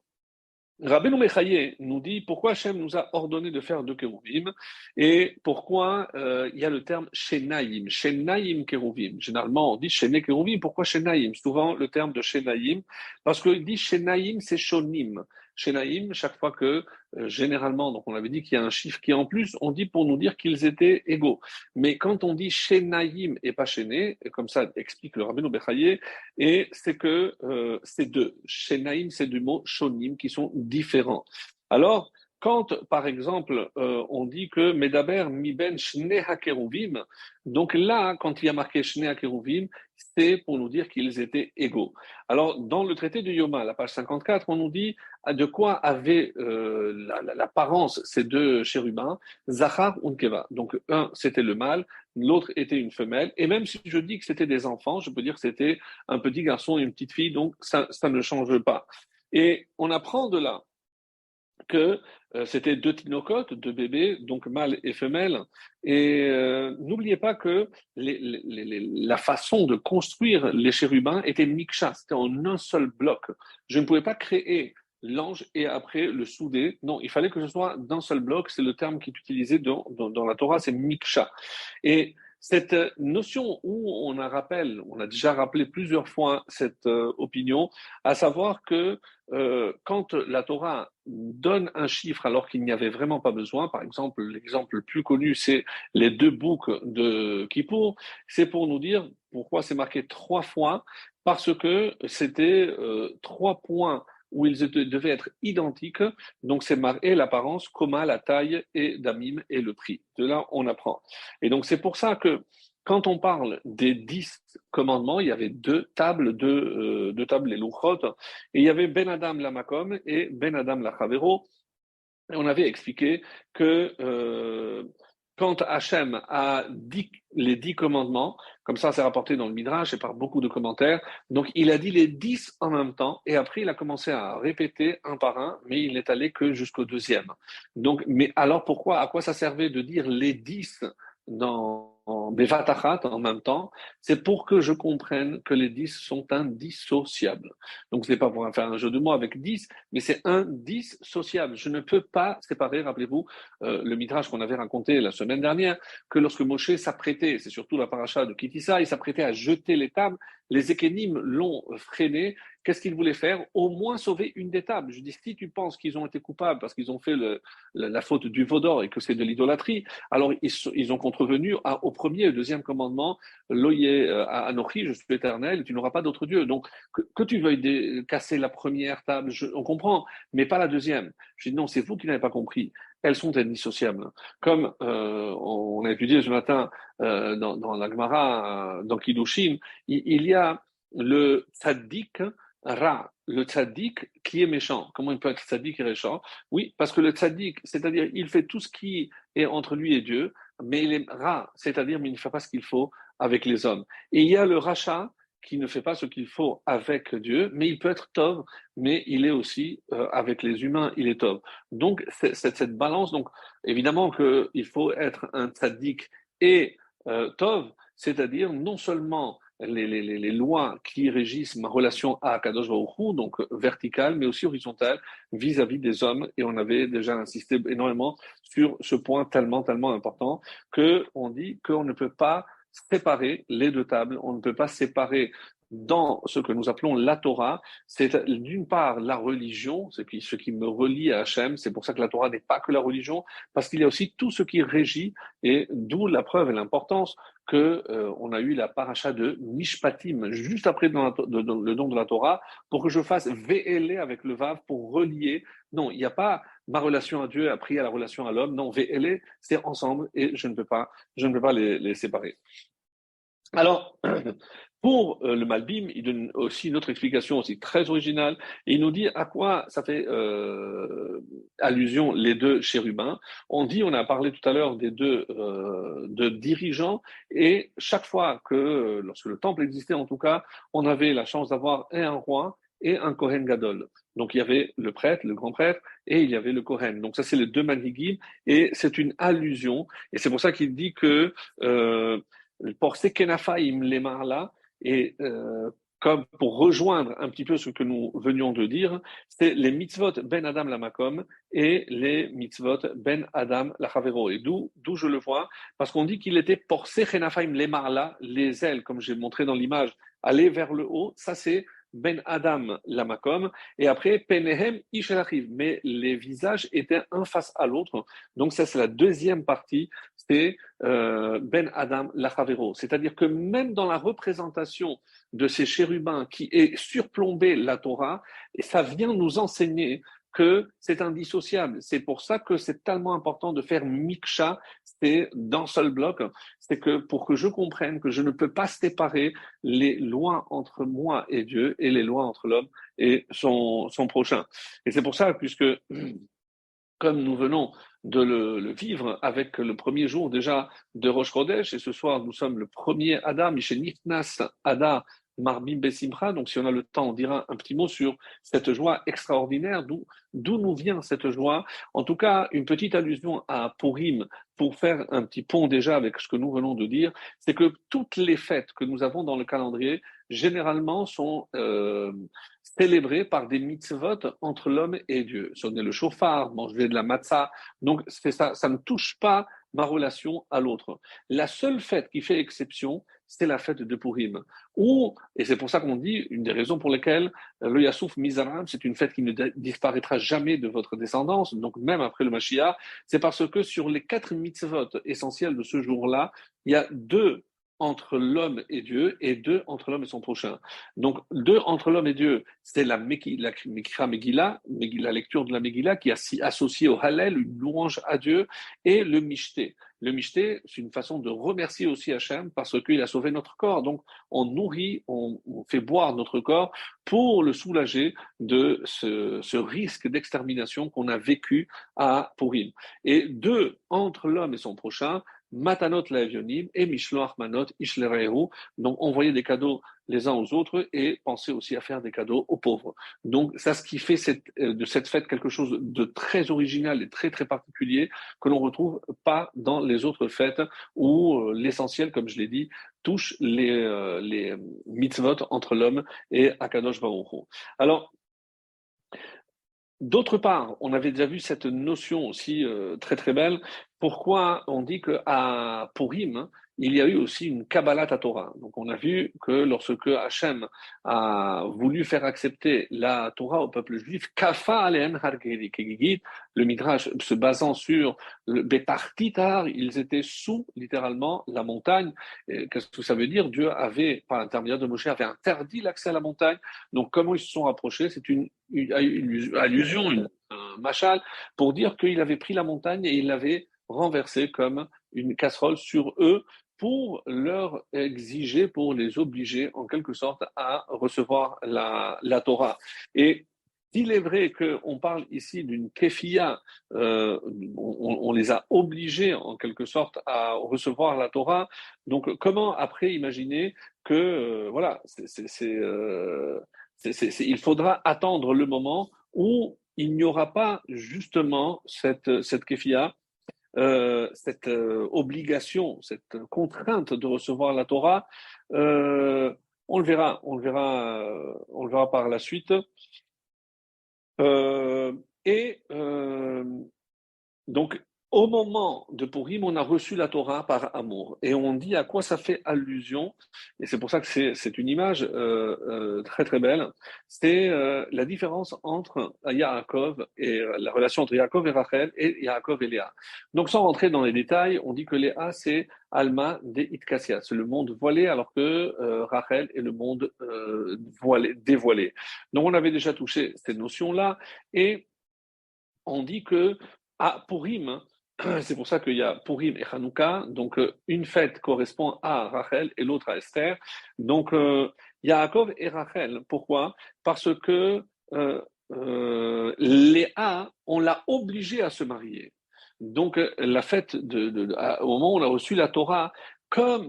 Rabbeinu Mechaye nous dit pourquoi Hachem nous a ordonné de faire deux kérouvim et pourquoi il y a le terme Shenaïm, Shenaïm kérouvim. Généralement, on dit Shené kérouvim. Pourquoi Shenaïm? Souvent, le terme de Shenaïm, parce qu'il dit Shenaïm, c'est Shonim. Shenaïm, chaque fois que, généralement, donc on avait dit qu'il y a un chiffre qui est en plus, on dit pour nous dire qu'ils étaient égaux. Mais quand on dit Shenaïm et pas Shené, comme ça explique le Rabbeinu Mechaye, et c'est que c'est deux. Shenaïm, c'est du mot Shonim qui sont différents. Alors, quand, par exemple, on dit que Medaber miben shne hakeruvim, donc là, quand il y a marqué shne hakeruvim, c'est pour nous dire qu'ils étaient égaux. Alors, dans le traité de Yoma, la page 54, on nous dit de quoi avaient l'apparence ces deux chérubins, Zachar Unkeva. Donc, un, c'était le mâle, l'autre était une femelle, et même si je dis que c'était des enfants, je peux dire que c'était un petit garçon et une petite fille, donc ça ne change pas. Et on apprend de là que c'était deux tinocotes, deux bébés, donc mâle et femelle. Et n'oubliez pas que la façon de construire les chérubins était miksha, c'était en un seul bloc. Je ne pouvais pas créer l'ange et après le souder. Non, il fallait que ce soit d'un seul bloc. C'est le terme qui est utilisé dans la Torah, c'est miksha. Et cette notion où on a déjà rappelé plusieurs fois cette opinion, à savoir que quand la Torah donne un chiffre alors qu'il n'y avait vraiment pas besoin, par exemple, l'exemple le plus connu, c'est les deux boucs de Kippour, c'est pour nous dire pourquoi c'est marqué 3 fois, parce que c'était 3 points où ils devaient être identiques, donc c'est marqué l'apparence, coma, la taille et damim et le prix. De là, on apprend. Et donc c'est pour ça que quand on parle des 10 commandements, il y avait deux tables, deux tables, les louchot, et il y avait Ben Adam la Makom et Ben Adam la Chavero. Et on avait expliqué que quand Hachem a dit les 10 commandements, comme ça c'est rapporté dans le Midrash et par beaucoup de commentaires, donc il a dit les 10 en même temps, et après il a commencé à répéter un par un, mais il n'est allé que jusqu'au deuxième. Donc, mais alors pourquoi, à quoi ça servait de dire les 10 dans Bevatachat en même temps? C'est pour que je comprenne que les 10 sont indissociables. Donc ce n'est pas pour faire un jeu de mots avec 10, mais c'est indissociable. Je ne peux pas séparer, rappelez-vous, le midrash qu'on avait raconté la semaine dernière, que lorsque Moshe s'apprêtait, c'est surtout la paracha de Kitissa, il s'apprêtait à jeter les tables, les Ékénim l'ont freiné. Qu'est-ce qu'ils voulaient faire? Au moins sauver une des tables. Je dis, si tu penses qu'ils ont été coupables parce qu'ils ont fait la faute du veau d'or et que c'est de l'idolâtrie, alors ils ont contrevenu au premier et au deuxième commandement, Loye Anochi, je suis éternel, tu n'auras pas d'autre Dieu. Donc, que tu veuilles casser la première table, on comprend, mais pas la deuxième. Je dis, non, c'est vous qui n'avez pas compris. elles sont indissociables. Comme on a étudié ce matin dans la Gemara, dans Kiddushin, il y a le tzaddik ra, le tzaddik qui est méchant. Comment il peut être tzaddik et méchant? Oui, parce que le tzaddik, c'est-à-dire il fait tout ce qui est entre lui et Dieu, mais il est ra, c'est-à-dire mais il ne fait pas ce qu'il faut avec les hommes. Et il y a le rachat qui ne fait pas ce qu'il faut avec Dieu, mais il peut être tov, mais il est aussi avec les humains, il est tov. Donc cette balance, donc évidemment qu'il faut être un tzaddik et tov, c'est-à-dire non seulement les lois qui régissent ma relation à Kadosh Baruch Hu, donc verticale, mais aussi horizontale, vis-à-vis des hommes. Et on avait déjà insisté énormément sur ce point tellement, tellement important qu'on dit qu'on ne peut pas séparer les deux tables, on ne peut pas séparer dans ce que nous appelons la Torah, c'est d'une part la religion, c'est ce qui me relie à Hachem, c'est pour ça que la Torah n'est pas que la religion, parce qu'il y a aussi tout ce qui régit, et d'où la preuve et l'importance que on a eu la paracha de Mishpatim, juste après le don de la Torah, pour que je fasse VLE avec le Vav, pour relier. Non, il n'y a pas ma relation à Dieu après à la relation à l'homme, non, VLE, c'est ensemble, et je ne peux pas les séparer. Alors, pour le Malbim, il donne aussi une autre explication aussi très originale. Et il nous dit à quoi ça fait allusion les deux chérubins. On a parlé tout à l'heure des deux dirigeants, et chaque fois que, lorsque le temple existait en tout cas, on avait la chance d'avoir un roi et un Kohen Gadol. Donc il y avait le prêtre, le grand prêtre, et il y avait le Kohen. Donc ça c'est les deux manhigim, et c'est une allusion. Et c'est pour ça qu'il dit que pour Sekenafaim les marla, et comme pour rejoindre un petit peu ce que nous venions de dire, c'est les mitzvot ben Adam la makom et les mitzvot ben Adam la chavero. Et d'où je le vois, parce qu'on dit qu'il était pour Sekenafaim les marla, les ailes, comme j'ai montré dans l'image, aller vers le haut, ça c'est ben Adam la makom, et après penehem ishelachiv, mais les visages étaient un face à l'autre. Donc ça c'est la deuxième partie, c'est ben Adam Lachavero. C'est-à-dire que même dans la représentation de ces chérubins qui est surplombé la Torah, et ça vient nous enseigner que c'est indissociable. C'est pour ça que c'est tellement important de faire miksha, c'est d'un seul bloc. C'est que pour que je comprenne que je ne peux pas séparer les lois entre moi et Dieu et les lois entre l'homme et son prochain. Et c'est pour ça, puisque comme nous venons de le vivre avec le premier jour déjà de Rosh Chodesh, et ce soir nous sommes le premier Adam, Michel Nifnas Ada Marbim Besimcha, donc si on a le temps, on dira un petit mot sur cette joie extraordinaire, d'où nous vient cette joie. En tout cas, une petite allusion à Purim, pour faire un petit pont déjà avec ce que nous venons de dire, c'est que toutes les fêtes que nous avons dans le calendrier, généralement sont célébrées par des mitzvot entre l'homme et Dieu. Sonner le chauffard, manger de la matzah, donc c'est ça ne touche pas ma relation à l'autre. La seule fête qui fait exception, c'est la fête de Purim. Et c'est pour ça qu'on dit, une des raisons pour lesquelles le Yassouf Mizaram, c'est une fête qui ne disparaîtra jamais de votre descendance, donc même après le Mashiach, c'est parce que sur les 4 mitzvot essentiels de ce jour-là, il y a 2 entre l'homme et Dieu et 2 entre l'homme et son prochain. Donc 2 entre l'homme et Dieu, c'est la Mikra Megillah, la lecture de la Megillah qui est associée au Hallel, une louange à Dieu, et le Mishté. Le Mishté, c'est une façon de remercier aussi Hachem parce qu'il a sauvé notre corps. Donc on nourrit, on fait boire notre corps pour le soulager de ce risque d'extermination qu'on a vécu à Purim. Et 2 entre l'homme et son prochain, Matanot Laevionim et Mishloach Manot Ishlerehu. Donc, envoyer des cadeaux les uns aux autres et penser aussi à faire des cadeaux aux pauvres. Donc, c'est ce qui fait de cette fête quelque chose de très original et très, très particulier que l'on ne retrouve pas dans les autres fêtes où l'essentiel, comme je l'ai dit, touche les mitzvot entre l'homme et Akadosh Baruch Hu. Alors, d'autre part, on avait déjà vu cette notion aussi très très belle. Pourquoi on dit qu'à Purim, il y a eu aussi une Kabbalat Torah. Donc on a vu que lorsque Hachem a voulu faire accepter la Torah au peuple juif, Kafa alehem har kegigit, le Midrash se basant sur le Betar Titar, ils étaient sous littéralement la montagne. Qu'est-ce que ça veut dire? Dieu avait, par l'intermédiaire de Moshe, avait interdit l'accès à la montagne. Donc comment ils se sont rapprochés? C'est une allusion, un machal, pour dire qu'il avait pris la montagne et il l'avait renversée comme une casserole sur eux pour leur exiger, pour les obliger en quelque sorte à recevoir la Torah. Et s'il est vrai qu'on parle ici d'une kéfia, on les a obligés en quelque sorte à recevoir la Torah, donc comment après imaginer que voilà, il faudra attendre le moment où il n'y aura pas justement cette kéfia, cette obligation, cette contrainte de recevoir la Torah. On le verra par la suite. Euh, et donc, au moment de Purim, on a reçu la Torah par amour. Et on dit à quoi ça fait allusion. Et c'est pour ça que c'est une image très très belle. C'est la différence entre Yaakov et la relation entre Yaakov et Rachel et Yaakov et Léa. Donc, sans rentrer dans les détails, on dit que Léa, c'est Alma de Itkassia. C'est le monde voilé, alors que Rachel est le monde dévoilé. Donc, on avait déjà touché ces notions-là. Et on dit que à Purim, c'est pour ça qu'il y a Purim et Hanouka, donc une fête correspond à Rachel et l'autre à Esther. Donc Yaakov et Rachel, pourquoi? Parce que Léa, on l'a obligé à se marier. Donc la fête au moment où on a reçu la Torah,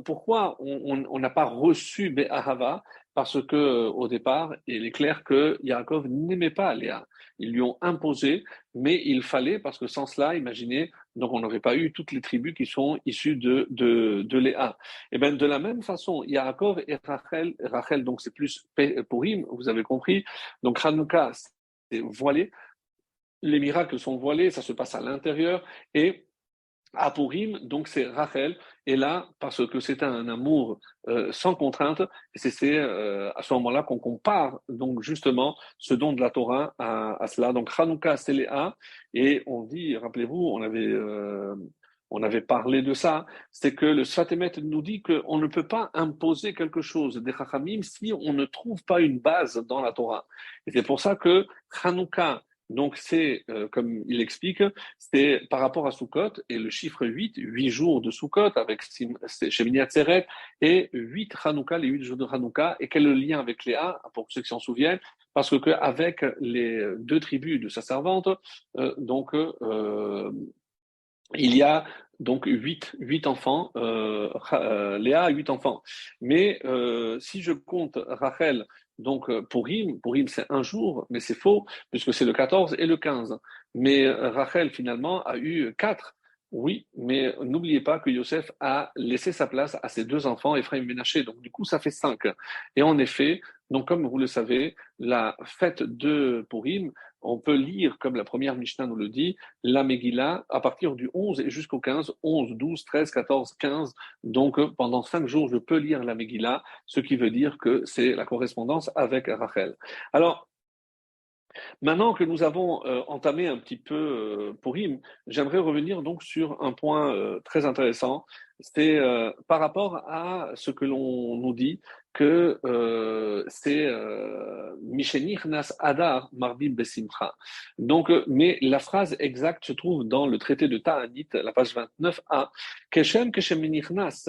pourquoi on n'a pas reçu Be'ahava? Parce que au départ, il est clair que Yaakov n'aimait pas Léa. Ils lui ont imposé, mais il fallait, parce que sans cela, imaginez, donc on n'aurait pas eu toutes les tribus qui sont issues de Léa. Et bien de la même façon, Yaakov et Rachel, donc c'est plus Purim, vous avez compris. Donc Hanouka, c'est voilé. Les miracles sont voilés, ça se passe à l'intérieur. Et à Purim, donc c'est Rachel, et là, parce que c'est un amour sans contrainte, et c'est à ce moment-là qu'on compare donc justement ce don de la Torah à cela. Donc Hanouka, c'est Léa, et on dit, rappelez-vous, on avait parlé de ça, c'est que le Sfat Emet nous dit qu'on ne peut pas imposer quelque chose des Chachamim si on ne trouve pas une base dans la Torah. Et c'est pour ça que Hanouka, donc c'est, comme il explique, c'est par rapport à Sukkot, et le chiffre 8 jours de Sukkot avec Shemini Atzeret, et 8 Hanouka, les 8 jours de Hanouka, et quel est le lien avec Léa, pour ceux qui s'en souviennent, parce que avec les deux tribus de sa servante, il y a donc huit enfants, Léa a 8 enfants. Mais si je compte Rachel, donc Purim c'est un jour, mais c'est faux, puisque c'est le 14 et le 15. Mais Rachel finalement a eu 4. Oui, mais n'oubliez pas que Yosef a laissé sa place à ses 2 enfants, Ephraim et Ménaché. Donc du coup, ça fait 5. Et en effet, donc comme vous le savez, la fête de Purim, on peut lire, comme la première Mishnah nous le dit, la Megillah à partir du 11 et jusqu'au 15, 11, 12, 13, 14, 15. Donc pendant 5 jours, je peux lire la Megillah, ce qui veut dire que c'est la correspondance avec Rachel. Alors, maintenant que nous avons entamé un petit peu Purim, j'aimerais revenir donc sur un point très intéressant. C'est par rapport à ce que l'on nous dit que c'est Mishenichnas Adar Marbim Besimcha. Donc, mais la phrase exacte se trouve dans le traité de Ta'anit, la page 29a. Keshem Keshem Menichnas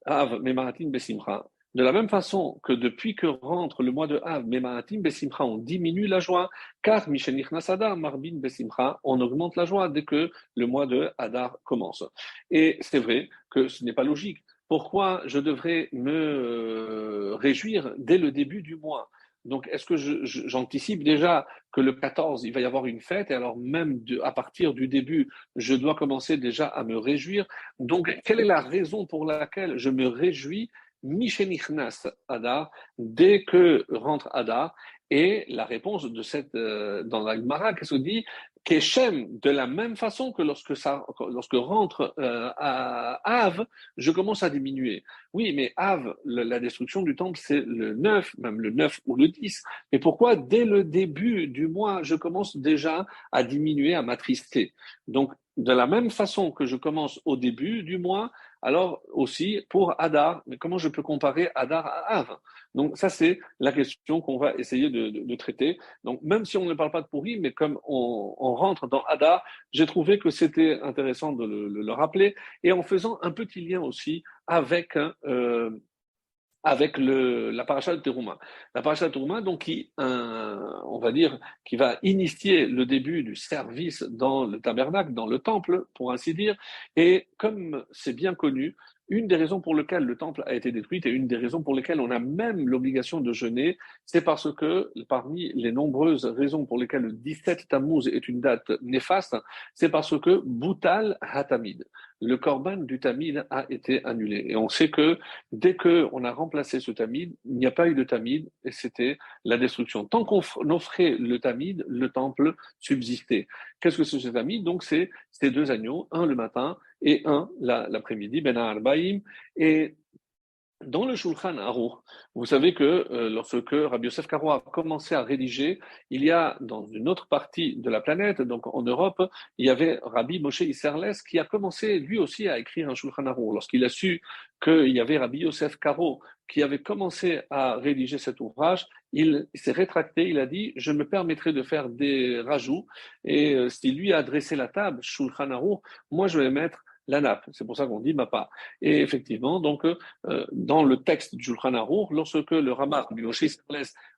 Av Memaratim Besimcha. De la même façon que depuis que rentre le mois de Av, Memaratim Besimcha, on diminue la joie, car Mishenichnas Adar Marbin Besimcha, on augmente la joie dès que le mois de Adar commence. Et c'est vrai que ce n'est pas logique. Pourquoi je devrais me réjouir dès le début du mois? Donc, est-ce que j'anticipe déjà que le 14, il va y avoir une fête, et alors même à partir du début, je dois commencer déjà à me réjouir? Donc, quelle est la raison pour laquelle je me réjouis Mishenichnas Adar, dès que rentre Adar? Et la réponse de dans la Gemara, qu'est-ce qu'on dit? Qu'Hachem, de la même façon que lorsque rentre à Av, je commence à diminuer. Oui, mais Av, la destruction du temple, c'est le 9, même le 9 ou le 10. Mais pourquoi, dès le début du mois, je commence déjà à diminuer, à m'attrister? Donc, de la même façon que je commence au début du mois, alors aussi pour Adar. Mais comment je peux comparer Adar à Av? Donc, ça, c'est la question qu'on va essayer de traiter. Donc, même si on ne parle pas de pourri, mais comme on rentre dans Hadar, j'ai trouvé que c'était intéressant de le rappeler, et en faisant un petit lien aussi avec la paracha de Teruma. La paracha de Teruma, donc, on va dire, qui va initier le début du service dans le tabernacle, dans le temple, pour ainsi dire. Et comme c'est bien connu, une des raisons pour lesquelles le temple a été détruit et une des raisons pour lesquelles on a même l'obligation de jeûner, c'est parce que parmi les nombreuses raisons pour lesquelles le 17 Tammuz est une date néfaste, c'est parce que Boutal Hatamid, le korban du Tamid a été annulé. Et on sait que dès qu'on a remplacé ce tamid, il n'y a pas eu de tamid et c'était la destruction. Tant qu'on offrait le tamid, le temple subsistait. Qu'est-ce que c'est ce tamid? Donc c'est ces deux agneaux, un le matin et un l'après-midi, ben arbaïm. Et dans le Shulchan Aruch, vous savez que lorsque Rabbi Yosef Karo a commencé à rédiger, il y a dans une autre partie de la planète, donc en Europe, il y avait Rabbi Moshe Isserles qui a commencé lui aussi à écrire un Shulchan Aruch. Lorsqu'il a su qu'il y avait Rabbi Yosef Karo qui avait commencé à rédiger cet ouvrage, il s'est rétracté, il a dit « je me permettrai de faire des rajouts » et si lui a dressé la table, Shulchan Aruch, moi je vais mettre la nappe. C'est pour ça qu'on dit Mappa. Et effectivement, donc, dans le texte du Shulchan Aruch, lorsque le Rama Moshe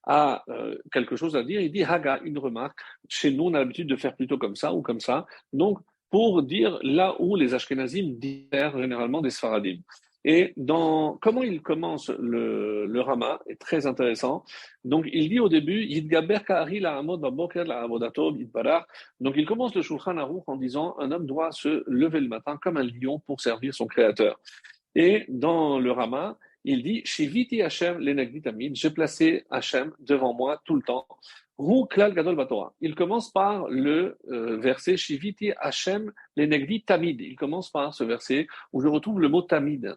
a quelque chose à dire, il dit Haga, une remarque. Chez nous, on a l'habitude de faire plutôt comme ça ou comme ça. Donc, pour dire là où les Ashkenazim diffèrent généralement des Sfaradim. Et comment il commence le Rama est très intéressant. Donc, il dit au début, Yidgaber Ka'ari la'amod baboker la'avodato bidbarach. Donc, il commence le Shulchan Aruch en disant, un homme doit se lever le matin comme un lion pour servir son créateur. Et dans le Rama, il dit Shiviti Hashem lenagdi tamid, j'ai placé Hashem devant moi tout le temps. Ru klal gadol batorah. Il commence par le verset Shiviti Hashem lenagdi tamid. Il commence par ce verset où je retrouve le mot tamid.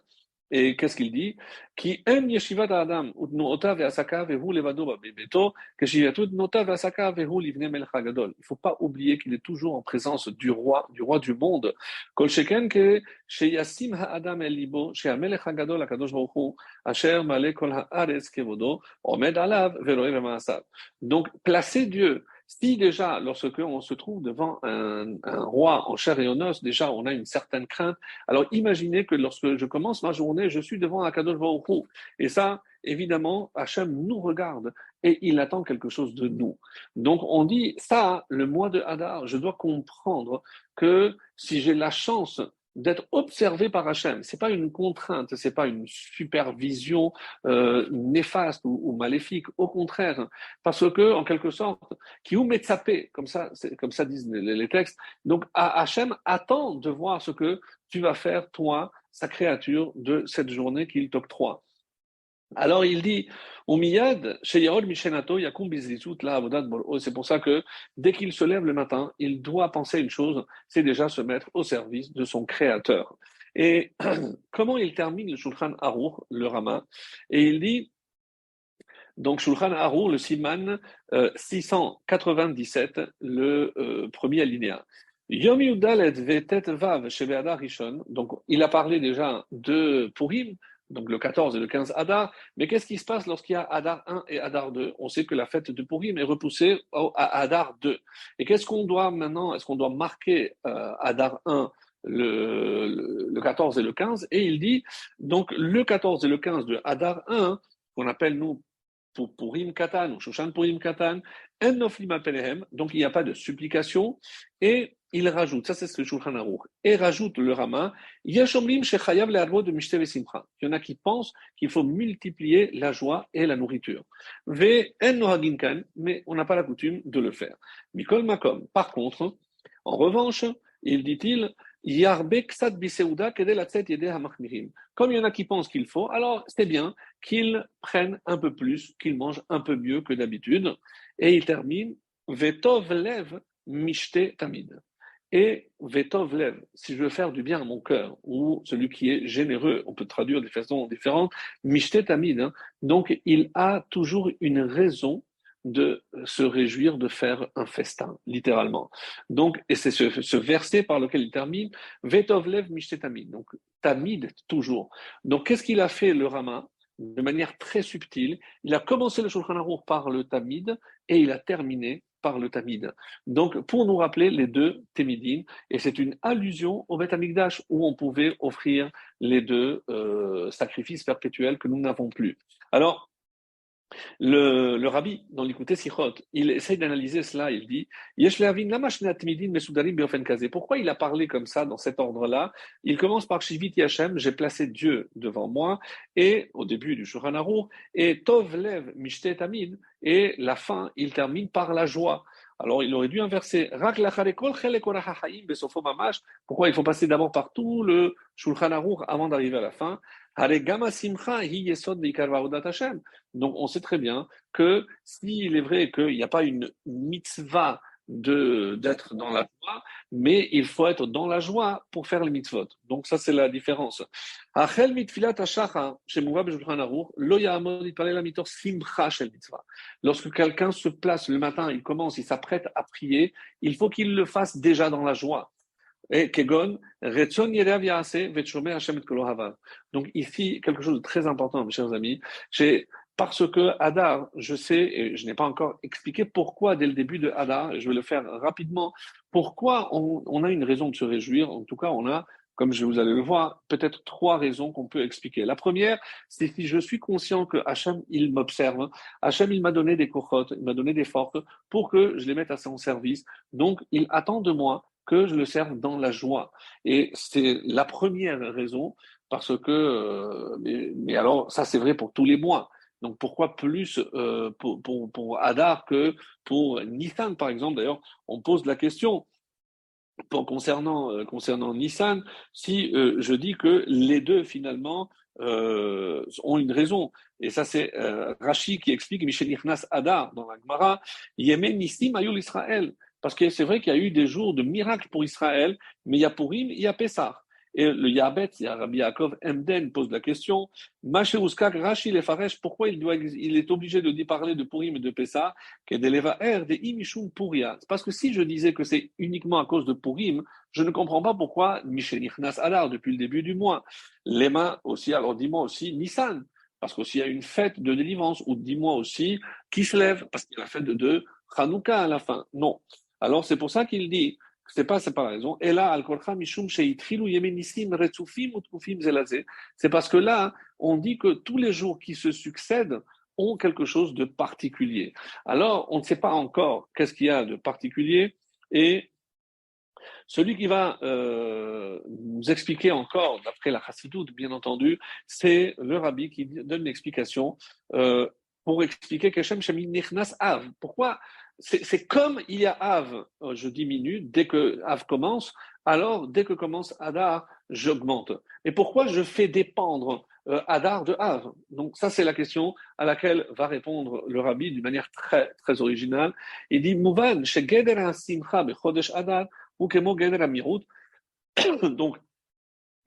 Et qu'est-ce qu'il dit? Qui aime yeshivat adam utnuota ve'asaka vehu levado bebeto keshivatu utnuota ve'asaka vehu livne melech hagadol. Il ne faut pas oublier qu'il est toujours en présence du roi du monde. Kol sheken ke sheyasim ha'adam el libo she'amelech hagadol hakadosh baruch hu asher male kol ha'aretz kevodo omed alav ve'roe ve'ma'asav. Donc placer Dieu. Si déjà, lorsque on se trouve devant un roi en chair et en os, déjà on a une certaine crainte. Alors imaginez que lorsque je commence ma journée, je suis devant Akadosh Baruch Hu. Et ça, évidemment, Hachem nous regarde et il attend quelque chose de nous. Donc on dit, ça, le mois de Hadar, je dois comprendre que si j'ai la chance d'être observé par Hachem, c'est pas une contrainte, c'est pas une supervision néfaste ou maléfique, au contraire, parce que en quelque sorte, qui ou metzapé, comme ça disent les textes. Donc Hachem attend de voir ce que tu vas faire toi, sa créature, de cette journée qu'il t'octroie. Alors il dit, c'est pour ça que dès qu'il se lève le matin, il doit penser une chose, c'est déjà se mettre au service de son créateur. Et comment il termine le Shulchan Aruch, le Rama? Et il dit, donc Shulchan Aruch, le Siman 697, le premier alinéa. Yom Yudalet Vetet Vav Shebe'adar Rishon. Donc il a parlé déjà de Purim, donc le 14 et le 15 Adar. Mais qu'est-ce qui se passe lorsqu'il y a Adar 1 et Adar 2? On sait que la fête de Purim est repoussée à Adar 2. Et qu'est-ce qu'on doit maintenant? Est-ce qu'on doit marquer Adar 1 le 14 et le 15? Et il dit, donc le 14 et le 15 de Adar 1, qu'on appelle nous pour Purim Katan ou Shoshan Purim Katan, en noflim apelehem, donc il n'y a pas de supplication, et il rajoute, ça c'est ce que Shulchan Aruch, et rajoute le Rama, Yashomlim shechayav le'arvo de mishte ve'simcha. Il y en a qui pensent qu'il faut multiplier la joie et la nourriture. Ve en nohagin kan, mais on n'a pas la coutume de le faire. Mikol makom. Par contre, en revanche, il dit-il, Yarbe ksat biseuda kedel atzet yedeh hamachmirim. Comme il y en a qui pensent qu'il faut, alors c'est bien qu'ils prennent un peu plus, qu'ils mangent un peu mieux que d'habitude. Et il termine, Vetov lev mishte tamid. Et Vetov lev, si je veux faire du bien à mon cœur, ou celui qui est généreux, on peut traduire de façon différente, mishte tamid, hein. Donc il a toujours une raison de se réjouir de faire un festin, littéralement. Donc, et c'est ce verset par lequel il termine, Vetov lev mishte tamid. Donc, tamid, toujours. Donc, qu'est-ce qu'il a fait le Rama? De manière très subtile, il a commencé le Shulchan Aruch par le tamid et il a terminé par le tamid. Donc, pour nous rappeler les deux Temidin, et c'est une allusion au Beth Amikdash où on pouvait offrir les deux sacrifices perpétuels que nous n'avons plus. Alors, le rabbi, dans l'Écouté Sichot, il essaye d'analyser cela. Il dit pourquoi il a parlé comme ça, dans cet ordre-là? Il commence par Shiviti Hashem, j'ai placé Dieu devant moi, et au début du Shulchan Aruch, et Tov Lev Mishte Tamid, et la fin, il termine par la joie. Alors, il aurait dû inverser. Pourquoi il faut passer d'abord par tout le Shulchan Aruch avant d'arriver à la fin? Donc, on sait très bien que s'il est vrai qu'il n'y a pas une mitzvah d'être dans la joie, mais il faut être dans la joie pour faire les mitzvot. Donc, ça, c'est la différence. Lorsque quelqu'un se place le matin, il commence, il s'apprête à prier, il faut qu'il le fasse déjà dans la joie. Et Kegon, Retson Yerev Yaase, Vetchome Hashem et Kolo Havav. Donc ici, quelque chose de très important, mes chers amis, parce que Hadar, je sais, et je n'ai pas encore expliqué pourquoi dès le début de Hadar, et je vais le faire rapidement, pourquoi on a une raison de se réjouir, en tout cas on a, comme vous allez le voir, peut-être trois raisons qu'on peut expliquer. La première, c'est si je suis conscient que Hachem, il m'observe, Hachem, il m'a donné des kochot, il m'a donné des forces pour que je les mette à son service, donc il attend de moi que je le serve dans la joie. Et c'est la première raison, parce que, mais alors, ça c'est vrai pour tous les mois. Donc pourquoi plus pour Hadar que pour Nissan, par exemple? D'ailleurs, on pose la question concernant Nissan, si je dis que les deux finalement ont une raison. Et ça c'est Rashi qui explique Michel Nichnas Hadar dans la Gemara, Yemen Nissim Ayul Israël. Parce que c'est vrai qu'il y a eu des jours de miracles pour Israël, mais il y a Purim, il y a Pessah. Et le Yabet, il y a Rabbi Yaakov Emden pose la question, Macheruskak Rashi Lefaresh, pourquoi il est obligé de parler de Purim et de Pessah, de Puria. Parce que si je disais que c'est uniquement à cause de Purim, je ne comprends pas pourquoi Michel Nichnas Adar depuis le début du mois. Lema aussi, alors dis-moi aussi Nissan, parce qu'aussi il y a une fête de délivrance, ou dis-moi aussi Kislev, parce qu'il y a la fête de Hanouka à la fin. Non. Alors c'est pour ça qu'il dit, c'est pas raison. Et là, c'est parce que là, on dit que tous les jours qui se succèdent ont quelque chose de particulier. Alors, on ne sait pas encore qu'est-ce qu'il y a de particulier, et celui qui va nous expliquer encore, d'après la Chassidoute, bien entendu, c'est le rabbi qui donne l'explication pour expliquer qu'Hachem Shemi Nichnas Av. Pourquoi? C'est comme il y a Av, je diminue, dès que Av commence, alors dès que commence Adar, j'augmente. Et pourquoi je fais dépendre Adar de Av? Donc ça, c'est la question à laquelle va répondre le rabbi d'une manière très, très originale. Il dit, Mouvan, shegeder ha-simcha bechodesh Adar, ou kemo geder ha-mirut. Donc,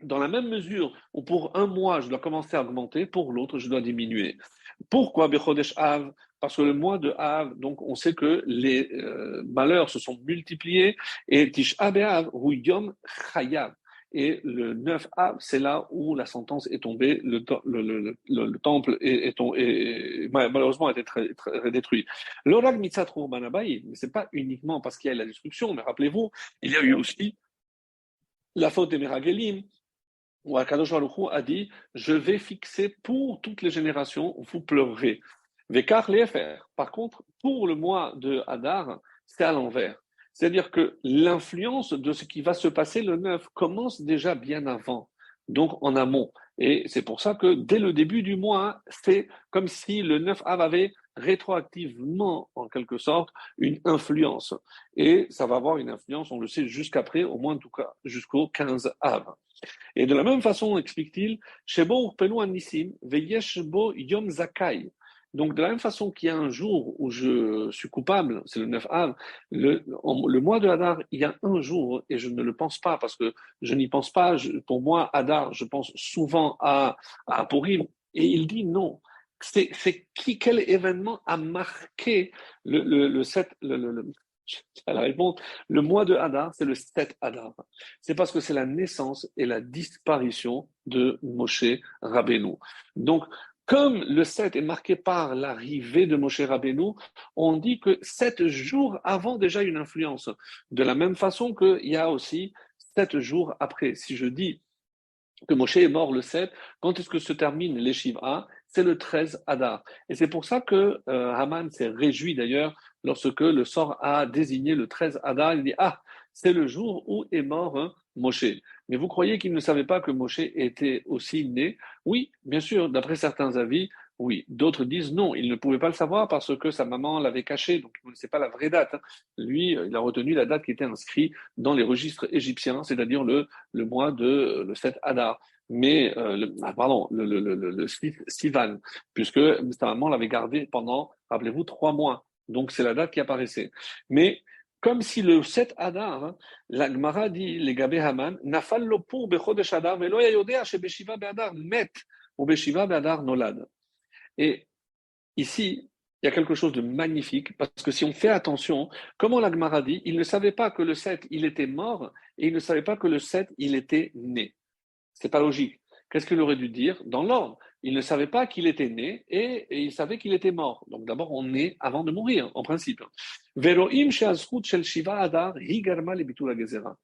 dans la même mesure où pour un mois, je dois commencer à augmenter, pour l'autre, je dois diminuer. Pourquoi Bechodesh Av? Parce que le mois de Av, donc on sait que les malheurs se sont multipliés, et Tisha B'Av, ou Yom Chayav. Et le 9 Av, c'est là où la sentence est tombée, le temple malheureusement a été très détruit. L'Orag Mitzat Banabaï, mais c'est pas uniquement parce qu'il y a la destruction, mais rappelez-vous, il y a eu aussi la faute des Meragelim, où Akadosh Baruch Hu a dit, je vais fixer pour toutes les générations, vous pleurerez. Vekar Lefer. Par contre, pour le mois de Hadar, c'est à l'envers. C'est-à-dire que l'influence de ce qui va se passer le 9 commence déjà bien avant, donc en amont. Et c'est pour ça que dès le début du mois, c'est comme si le 9 Av avait rétroactivement, en quelque sorte, une influence. Et ça va avoir une influence, on le sait, jusqu'après, au moins en tout cas, jusqu'au 15 Av. Et de la même façon, explique-t-il, Shebo urpenu anissim, veyesh bo yom zakai. Donc, de la même façon qu'il y a un jour où je suis coupable, c'est le 9 Av, le mois de Hadar, il y a un jour, et je ne le pense pas, parce que je n'y pense pas, pour moi, Hadar, je pense souvent à Purim, et il dit non. Quel événement a marqué le 7, la réponse, le mois de Hadar, c'est le 7 Hadar. C'est parce que c'est la naissance et la disparition de Moshe Rabbeinu. Donc, comme le 7 est marqué par l'arrivée de Moshe Rabbeinu, on dit que 7 jours avant déjà une influence. De la même façon qu'il y a aussi 7 jours après. Si je dis que Moshe est mort le 7, quand est-ce que se termine les Shiva? C'est le 13 Hadar. Et c'est pour ça que Haman s'est réjoui d'ailleurs lorsque le sort a désigné le 13 Hadar. Il dit, ah, c'est le jour où est mort Moshe. Mais vous croyez qu'il ne savait pas que Moshe était aussi né? Oui, bien sûr, d'après certains avis, oui. D'autres disent non, il ne pouvait pas le savoir parce que sa maman l'avait caché, donc il ne sait pas la vraie date. Lui, il a retenu la date qui était inscrite dans les registres égyptiens, c'est-à-dire le mois de le 7 Hadar. Mais, le Sivan, puisque sa maman l'avait gardé pendant, rappelez-vous, 3 mois. Donc, c'est la date qui apparaissait. Mais, comme si le 7 Hadar, la Gemara dit, les Gabé Haman, Nafal lopur bechodesh Hadar, velo yayodea shebeshiva be'Hadar met, ou beshiva be'Hadar nolad. Et ici, il y a quelque chose de magnifique, parce que si on fait attention, comment la Gemara dit, il ne savait pas que le 7, il était mort, et il ne savait pas que le 7, il était né. C'est pas logique. Qu'est-ce qu'il aurait dû dire dans l'ordre? Il ne savait pas qu'il était né et il savait qu'il était mort. Donc d'abord, on naît avant de mourir, en principe. Veroim she'azchut shel shiva adar hi garma lebitul hagezera.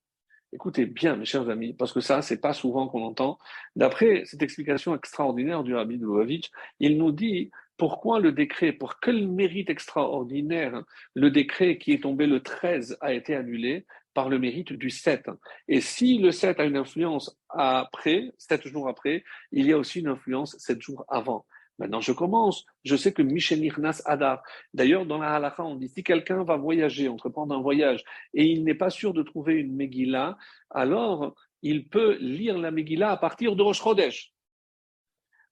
Écoutez bien, mes chers amis, parce que ça, c'est pas souvent qu'on entend. D'après cette explication extraordinaire du Rabbi de Lubavitch, il nous dit pourquoi le décret, pour quel mérite extraordinaire le décret qui est tombé le 13 a été annulé par le mérite du 7. Et si le 7 a une influence après, 7 jours après, il y a aussi une influence 7 jours avant. Maintenant, je commence. Je sais que Michel Nirnas Hadar. D'ailleurs, dans la halakha, on dit si quelqu'un va voyager, entreprendre un voyage, et il n'est pas sûr de trouver une Megillah, alors il peut lire la Megillah à partir de Rosh Chodesh.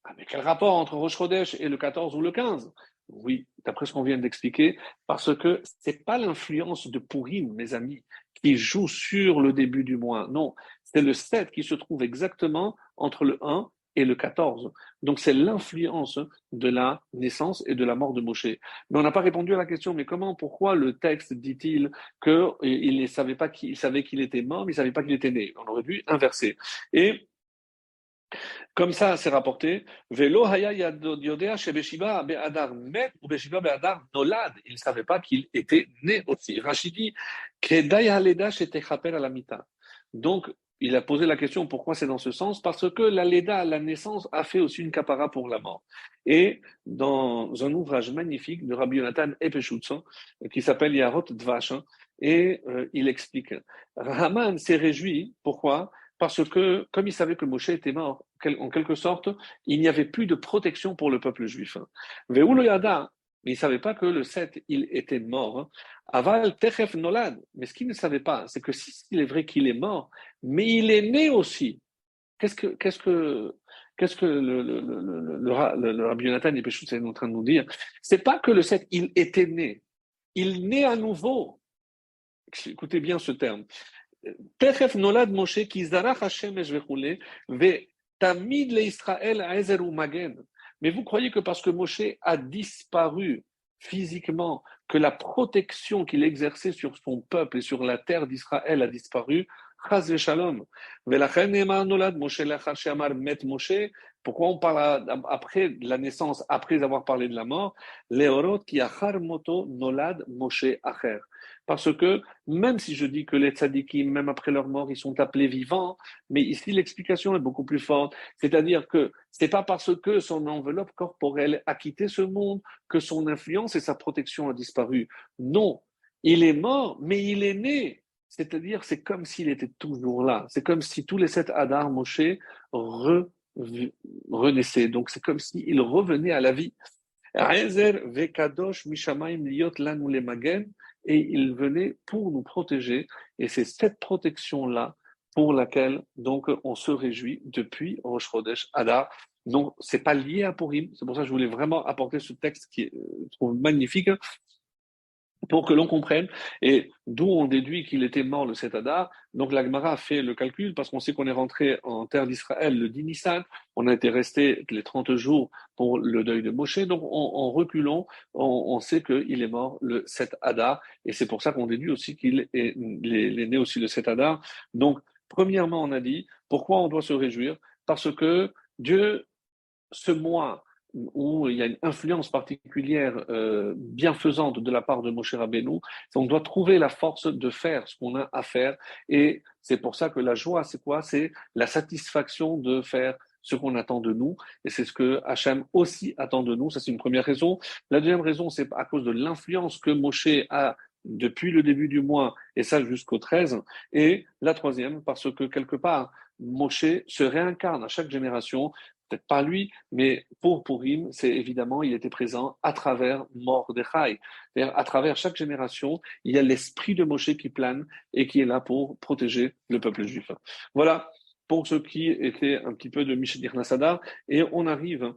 Ah, mais quel rapport entre Rosh Chodesh et le 14 ou le 15? Oui, d'après ce qu'on vient d'expliquer, parce que c'est pas l'influence de Purim, mes amis, qui joue sur le début du mois. Non, c'est le 7 qui se trouve exactement entre le 1 et le 14. Donc c'est l'influence de la naissance et de la mort de Moshe. Mais on n'a pas répondu à la question, mais comment, pourquoi le texte dit-il qu'il ne savait pas qu'il savait qu'il était mort, mais il ne savait pas qu'il était né? On aurait dû inverser. Et comme ça, c'est rapporté. Velo haya yodea shebeshiva be'adar met ou beshiva be'adar nolad. Il ne savait pas qu'il était né aussi. Rachid dit kedai haleda shetechaper alamita. Donc, il a posé la question pourquoi c'est dans ce sens? Parce que la Leda, la naissance, a fait aussi une capara pour la mort. Et dans un ouvrage magnifique de Rabbi Yonatan Epeshutz, qui s'appelle Yarot Dvash, et il explique. Haman s'est réjoui. Pourquoi? Parce que, comme il savait que Moshe était mort, en quelque sorte, il n'y avait plus de protection pour le peuple juif. Ve'ulo yada, mais il ne savait pas que le 7, il était mort. Aval techef nolad. Mais ce qu'il ne savait pas, c'est que s'il est vrai qu'il est mort, mais il est né aussi. Qu'est-ce que le Rabbi Yonatan Yepeshut est en train de nous dire? C'est pas que le 7, il était né. Il naît à nouveau. Écoutez bien ce terme. תכף נולד משה כי זרח השמש וכולי, ותמיד לישראל עזר ומגן. Mais vous croyez que parce que Moshe a disparu physiquement, que la protection qu'il exerçait sur son peuple et sur la terre d'Israël a disparu, chas v'shalom. ולכן נאמר נולד משה לאחר שאמר מת משה. Pourquoi on parle après de la naissance, après avoir parlé de la mort? להורות כי אחר מותו נולד משה אחר. Parce que même si je dis que les tzadikim, même après leur mort, ils sont appelés vivants, mais ici l'explication est beaucoup plus forte. C'est-à-dire que c'est pas parce que son enveloppe corporelle a quitté ce monde que son influence et sa protection a disparu. Non, il est mort, mais il est né. C'est-à-dire, c'est comme s'il était toujours là. C'est comme si tous les 7 Hadar Moshe renaissaient. Donc c'est comme s'il revenait à la vie. Et il venait pour nous protéger. Et c'est cette protection-là, pour laquelle donc on se réjouit depuis Rosh Chodesh Adar. Donc c'est pas lié à Purim, c'est pour ça que je voulais vraiment apporter ce texte qui est, je trouve magnifique pour que l'on comprenne, et d'où on déduit qu'il était mort le 7 Adar. Donc la Gemara a fait le calcul, parce qu'on sait qu'on est rentré en terre d'Israël le 10 Nissan, on a été resté les 30 jours pour le deuil de Moshe, donc en reculant, on sait qu'il est mort le 7 Adar, et c'est pour ça qu'on déduit aussi il est né aussi le 7 Adar. Donc, premièrement, on a dit, pourquoi on doit se réjouir? Parce que Dieu, ce mois où il y a une influence particulière bienfaisante de la part de Moshe Rabbeinu, on doit trouver la force de faire ce qu'on a à faire. Et c'est pour ça que la joie, c'est quoi? C'est la satisfaction de faire ce qu'on attend de nous. Et c'est ce que Hachem aussi attend de nous. Ça, c'est une première raison. La deuxième raison, c'est à cause de l'influence que Moshe a depuis le début du mois, et ça jusqu'au 13. Et la troisième, parce que quelque part, Moshe se réincarne à chaque génération, peut-être pas lui, mais pour Purim, c'est évidemment, il était présent à travers Mordechai. C'est-à-dire, à travers chaque génération, il y a l'esprit de Moshe qui plane et qui est là pour protéger le peuple juif. Voilà pour ce qui était un petit peu de Mishédir Nassadar, et on arrive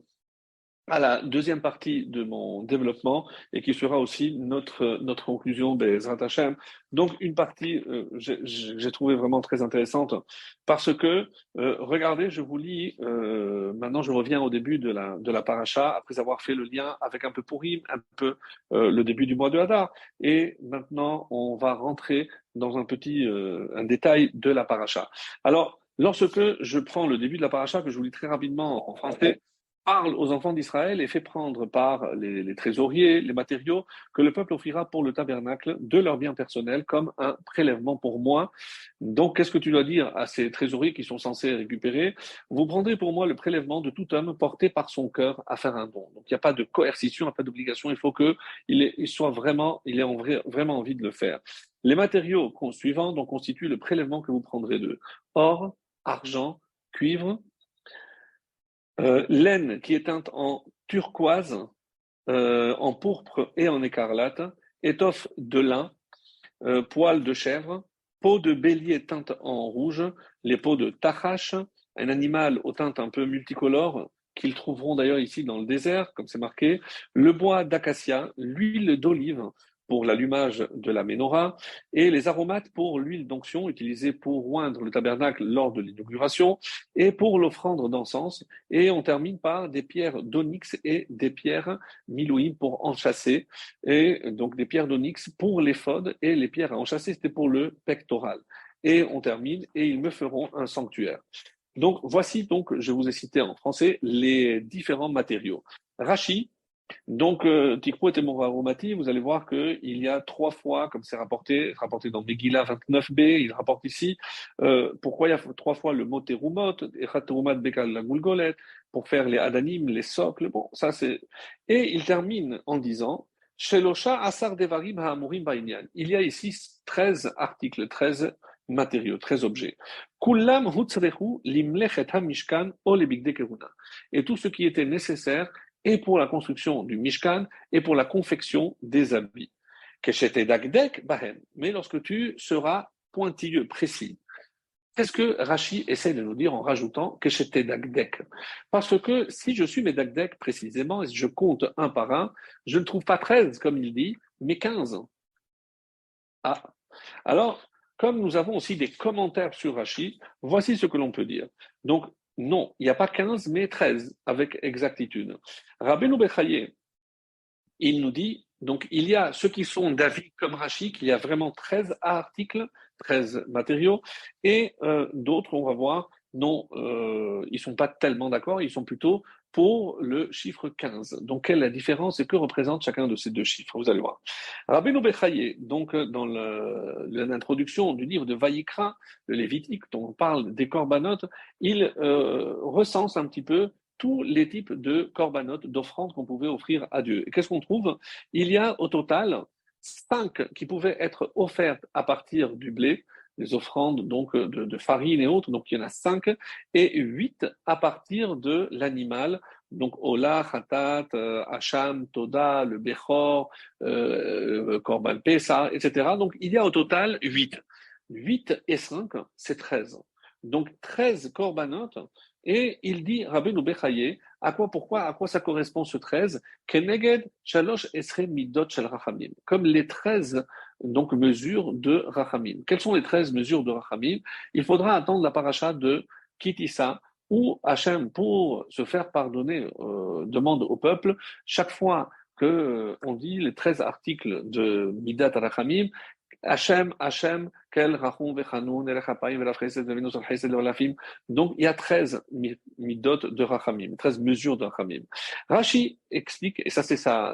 à la deuxième partie de mon développement et qui sera aussi notre conclusion Bezrat Hashem. Donc une partie j'ai trouvé vraiment très intéressante parce que regardez, je vous lis maintenant, je reviens au début de la paracha après avoir fait le lien avec un peu Purim, un peu le début du mois de Hadar, et maintenant on va rentrer dans un détail de la paracha. Alors lorsque je prends le début de la paracha, que je vous lis très rapidement en français, parle aux enfants d'Israël et fait prendre par les trésoriers les matériaux que le peuple offrira pour le tabernacle de leurs biens personnels comme un prélèvement pour moi. Donc, qu'est-ce que tu dois dire à ces trésoriers qui sont censés récupérer? Vous prendrez pour moi le prélèvement de tout homme porté par son cœur à faire un don. Donc, il n'y a pas de coercition, il n'y a pas d'obligation. Il faut il soit vraiment, vraiment envie de le faire. Les matériaux suivants donc constituent le prélèvement que vous prendrez de or, argent, cuivre, laine qui est teinte en turquoise, en pourpre et en écarlate, étoffe de lin, poils de chèvre, peau de bélier teinte en rouge, les peaux de tachash, un animal aux teintes un peu multicolores, qu'ils trouveront d'ailleurs ici dans le désert, comme c'est marqué, le bois d'acacia, l'huile d'olive pour l'allumage de la menorah, et les aromates pour l'huile d'onction utilisée pour oindre le tabernacle lors de l'inauguration, et pour l'offrande d'encens, et on termine par des pierres d'onyx et des pierres milouim pour enchâsser, et donc des pierres d'onyx pour l'éphod, et les pierres à enchâsser, c'était pour le pectoral. Et on termine, et ils me feront un sanctuaire. Donc voici, donc, je vous ai cité en français les différents matériaux. Rachi, donc, Tikpo et Moraromati, vous allez voir qu'il y a 3 fois, comme c'est rapporté dans Megillah 29b, il rapporte ici, pourquoi il y a 3 fois le mot Terumot, Echat Terumat Bekal la Gulgolet, pour faire les Adanim, les socles, bon, ça c'est. Et il termine en disant, Shelosha Asar Devarim Ha'amurim Ba'inyan. Il y a ici 13 articles, 13 matériaux, 13 objets. Kullam Hutzrechu Limlechet HaMishkan O Lebigde Keruna. Et tout ce qui était nécessaire et pour la construction du Mishkan, et pour la confection des habits. Mais lorsque tu seras pointilleux, précis. Qu'est-ce que Rashi essaie de nous dire en rajoutant dagdek? Parce que si je suis mes dagdek précisément, et si je compte un par un, je ne trouve pas 13, comme il dit, mais 15. Ah. Alors, comme nous avons aussi des commentaires sur Rashi, voici ce que l'on peut dire. Donc, non, il n'y a pas 15, mais 13, avec exactitude. Rabbeinu Bechaye, il nous dit, donc il y a ceux qui sont d'avis comme Rashi, qu'il y a vraiment 13 articles, 13 matériaux, et d'autres, on va voir, non, ils ne sont pas tellement d'accord, ils sont plutôt pour le chiffre 15. Donc, quelle est la différence et que représente chacun de ces deux chiffres? Vous allez voir. Rabbeinu Bechaye, donc dans l'introduction du livre de Vayikra, le Lévitique, dont on parle des corbanotes, il recense un petit peu tous les types de corbanotes, d'offrandes qu'on pouvait offrir à Dieu. Et qu'est-ce qu'on trouve? Il y a au total 5 qui pouvaient être offertes à partir du blé, des offrandes donc de farine et autres, donc il y en a 5, et 8 à partir de l'animal, donc Ola, Khatat, Hacham, Toda, le Bechor, Korban Pesa, etc. Donc il y a au total 8. 8 et 5, c'est 13. Donc 13 korbanot. Et il dit, Rabbeinu Bechaye, à quoi ça correspond ce 13? Keneged shalosh esre midot shel rachamim. Comme les 13 donc, mesures de rachamim. Quelles sont les 13 mesures de rachamim? Il faudra attendre la paracha de Kitissa, où Hachem, pour se faire pardonner, demande au peuple, chaque fois que on dit les 13 articles de Midat Rachamim, Hachem, Hachem, Kel, Rachum, Vechanoun, Elechapayim, Velachesed, Vevinus, Alchesed, Olafim. Donc, il y a 13 midot de Rachamim, 13 mesures de Rachamim. Rashi explique, et ça c'est sa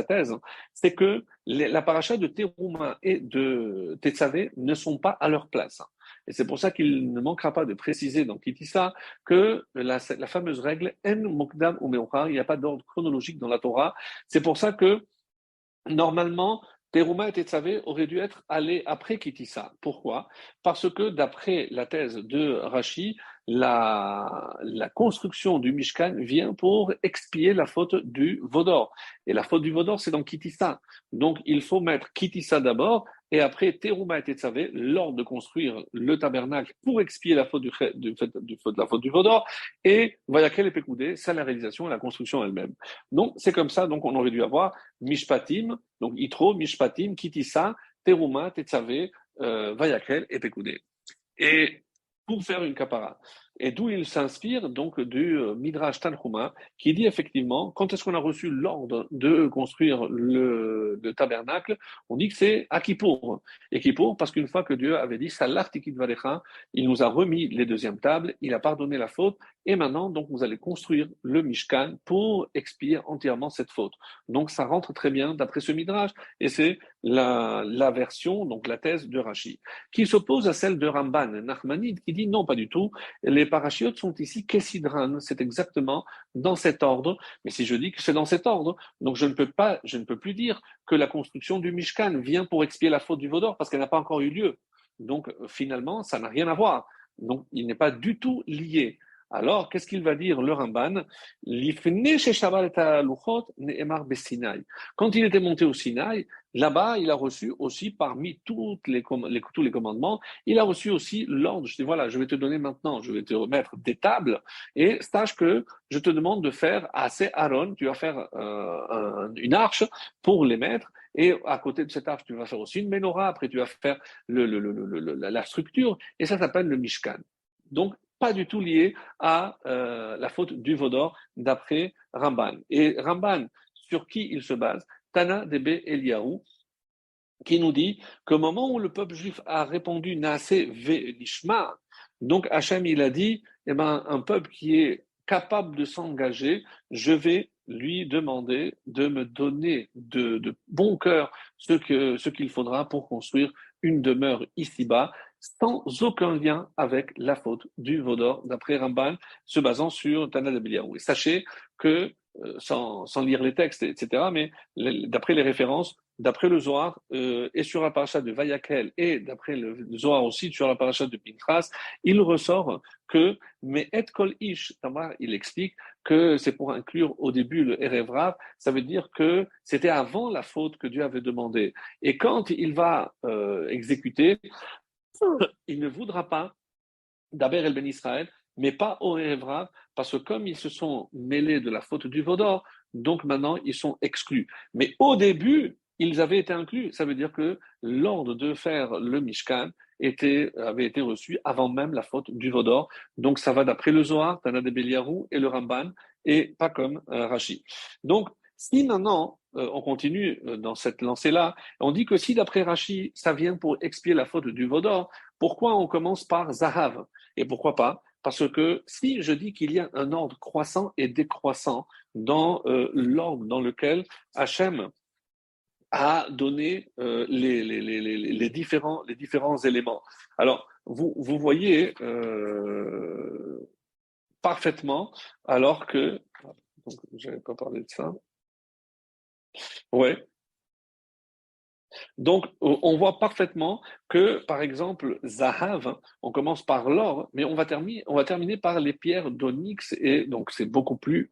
thèse, c'est que la paracha de Teruma et de Tetzavé ne sont pas à leur place. Et c'est pour ça qu'il ne manquera pas de préciser dans Kitissa que la fameuse règle En Mokdam ou Meuchar, il n'y a pas d'ordre chronologique dans la Torah. C'est pour ça que normalement, Teruma et Tetzavé auraient dû être allés après Kitissa. Pourquoi? Parce que d'après la thèse de Rashi, la construction du Mishkan vient pour expier la faute du Vaudor. Et la faute du Vaudor, c'est dans Kitissa. Donc, il faut mettre Kitissa d'abord, et après Teruma et Tetzavé, lors de construire le tabernacle pour expier la faute de la faute du Vaudor, et Vayakel et Pekoudé, c'est la réalisation et la construction elle-même. Donc, c'est comme ça, donc on aurait dû avoir Mishpatim, donc Yitro, Mishpatim, Kitissa, Teruma, Tetzavé, Vayakel et Pekoudé. Et pour faire une kapara. Et d'où il s'inspire donc du Midrash Tanchuma, qui dit effectivement, quand est-ce qu'on a reçu l'ordre de construire le tabernacle, on dit que c'est à Kippour. Et Kippour, parce qu'une fois que Dieu avait dit, Salar Tikit Varecha, il nous a remis les deuxièmes tables, il a pardonné la faute, et maintenant, donc, vous allez construire le Mishkan pour expier entièrement cette faute. Donc, ça rentre très bien d'après ce Midrash, et c'est la version, donc la thèse de Rashi, qui s'oppose à celle de Ramban Nachmanide, qui dit non, pas du tout, les parachiotes sont ici Kessidran, c'est exactement dans cet ordre, mais si je dis que c'est dans cet ordre, donc je ne peux plus dire que la construction du Mishkan vient pour expier la faute du Vaudor, parce qu'elle n'a pas encore eu lieu. Donc finalement, ça n'a rien à voir. Donc il n'est pas du tout lié. Alors, qu'est-ce qu'il va dire le Ramban? Quand il était monté au Sinaï, là-bas, il a reçu aussi, parmi tous les commandements, il a reçu aussi l'ordre. Je dis, voilà, je vais te donner maintenant, je vais te remettre des tables, et sache que je te demande de faire assez Aaron, tu vas faire une arche pour les mettre, et à côté de cette arche, tu vas faire aussi une menorah, après tu vas faire la structure, et ça s'appelle le Mishkan. Donc, pas du tout lié à la faute du Vaudor, d'après Ramban. Et Ramban, sur qui il se base? Tana Debe Eliyahu, qui nous dit qu'au moment où le peuple juif a répondu Naase ve Nishma, donc Hachem il a dit, eh ben, un peuple qui est capable de s'engager, je vais lui demander de me donner de bon cœur ce qu'il faudra pour construire une demeure ici-bas, sans aucun lien avec la faute du Vaudor, d'après Ramban, se basant sur Tana de Beliaou. Et sachez que, sans lire les textes, etc., mais d'après les références, d'après le Zohar, et sur la paracha de Vayakel, et d'après le Zohar aussi sur la paracha de Pinchas, il ressort que, mais et kol ish, Tamar, il explique que c'est pour inclure au début le Erev Rav, ça veut dire que c'était avant la faute que Dieu avait demandé. Et quand il va exécuter, il ne voudra pas d'Aber el Ben Israël, mais pas au Erev Rav, parce que comme ils se sont mêlés de la faute du Vaudor, donc maintenant ils sont exclus. Mais au début, ils avaient été inclus. Ça veut dire que l'ordre de faire le Mishkan avait été reçu avant même la faute du Vaudor. Donc ça va d'après le Zohar, Tana de Beliarou et le Ramban, et pas comme Rashi. Donc, si maintenant, on continue dans cette lancée-là, on dit que si d'après Rashi, ça vient pour expier la faute du Vaudor, pourquoi on commence par Zahav? Et pourquoi pas? Parce que si je dis qu'il y a un ordre croissant et décroissant dans l'ordre dans lequel Hachem a donné les différents éléments. Alors, vous voyez parfaitement, alors que... Donc, je n'avais pas parlé de ça. Ouais. Donc, on voit parfaitement que, par exemple, Zahav, on commence par l'or, mais on va terminer par les pierres d'onyx, et donc c'est beaucoup plus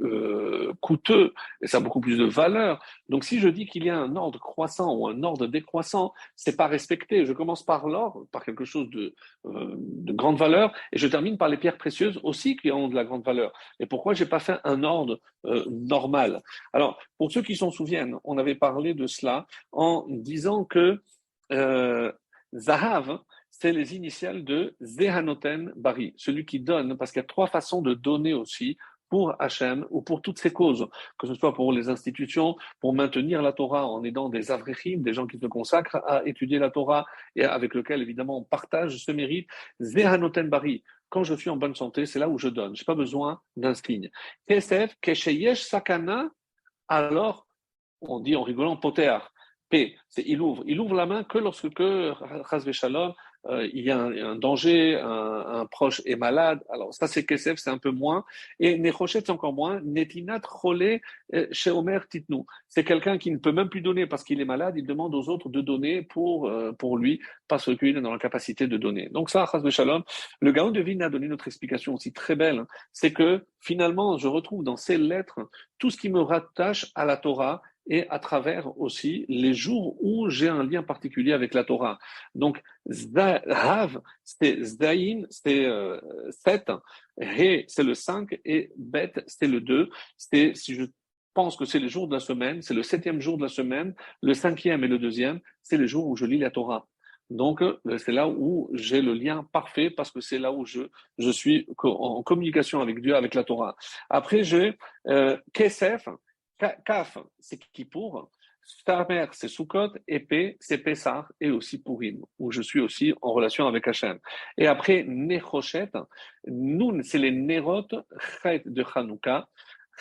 coûteux, et ça a beaucoup plus de valeur. Donc, si je dis qu'il y a un ordre croissant ou un ordre décroissant, c'est pas respecté. Je commence par l'or, par quelque chose de grande valeur, et je termine par les pierres précieuses aussi qui ont de la grande valeur. Et pourquoi j'ai pas fait un ordre normal? Alors, pour ceux qui s'en souviennent, on avait parlé de cela en disant que euh, Zahav, c'est les initiales de Zehanoten Bari, celui qui donne, parce qu'il y a trois façons de donner aussi pour Hachem ou pour toutes ces causes, que ce soit pour les institutions, pour maintenir la Torah en aidant des avrechim, des gens qui se consacrent à étudier la Torah et avec lequel évidemment on partage ce mérite. Zehanoten Bari, quand je suis en bonne santé, c'est là où je donne. Je n'ai pas besoin d'un signe. Kesef, Kesheyesh Sakana, alors on dit en rigolant poter. P, c'est il ouvre la main que lorsque, chas shalom, il y a un danger, un proche est malade. Alors ça c'est kesef, c'est un peu moins. Et nechoshet c'est encore moins. Netinat cholé chez Omer titnou. C'est quelqu'un qui ne peut même plus donner parce qu'il est malade. Il demande aux autres de donner pour lui parce qu'il est dans la capacité de donner. Donc ça, chas shalom. Le Gaon de Vilna a donné notre explication aussi très belle. C'est que finalement, je retrouve dans ces lettres tout ce qui me rattache à la Torah et à travers aussi les jours où j'ai un lien particulier avec la Torah. Donc, Zahav, c'est Zdaïn, c'est 7, He, c'est le 5, et Bet, c'est le 2. C'est, si je pense que c'est les jours de la semaine, c'est le 7e jour de la semaine, le 5e et le 2e, c'est les jours où je lis la Torah. Donc, c'est là où j'ai le lien parfait parce que c'est là où je suis en communication avec Dieu, avec la Torah. Après, j'ai Kesef, Kaf, c'est Kippour, Stamer, c'est Sukkot, et P, c'est Pessah, et aussi Purim, où je suis aussi en relation avec Hachem. Et après, Nechoshet, Nun, c'est les Nerot, Chet de Hanouka,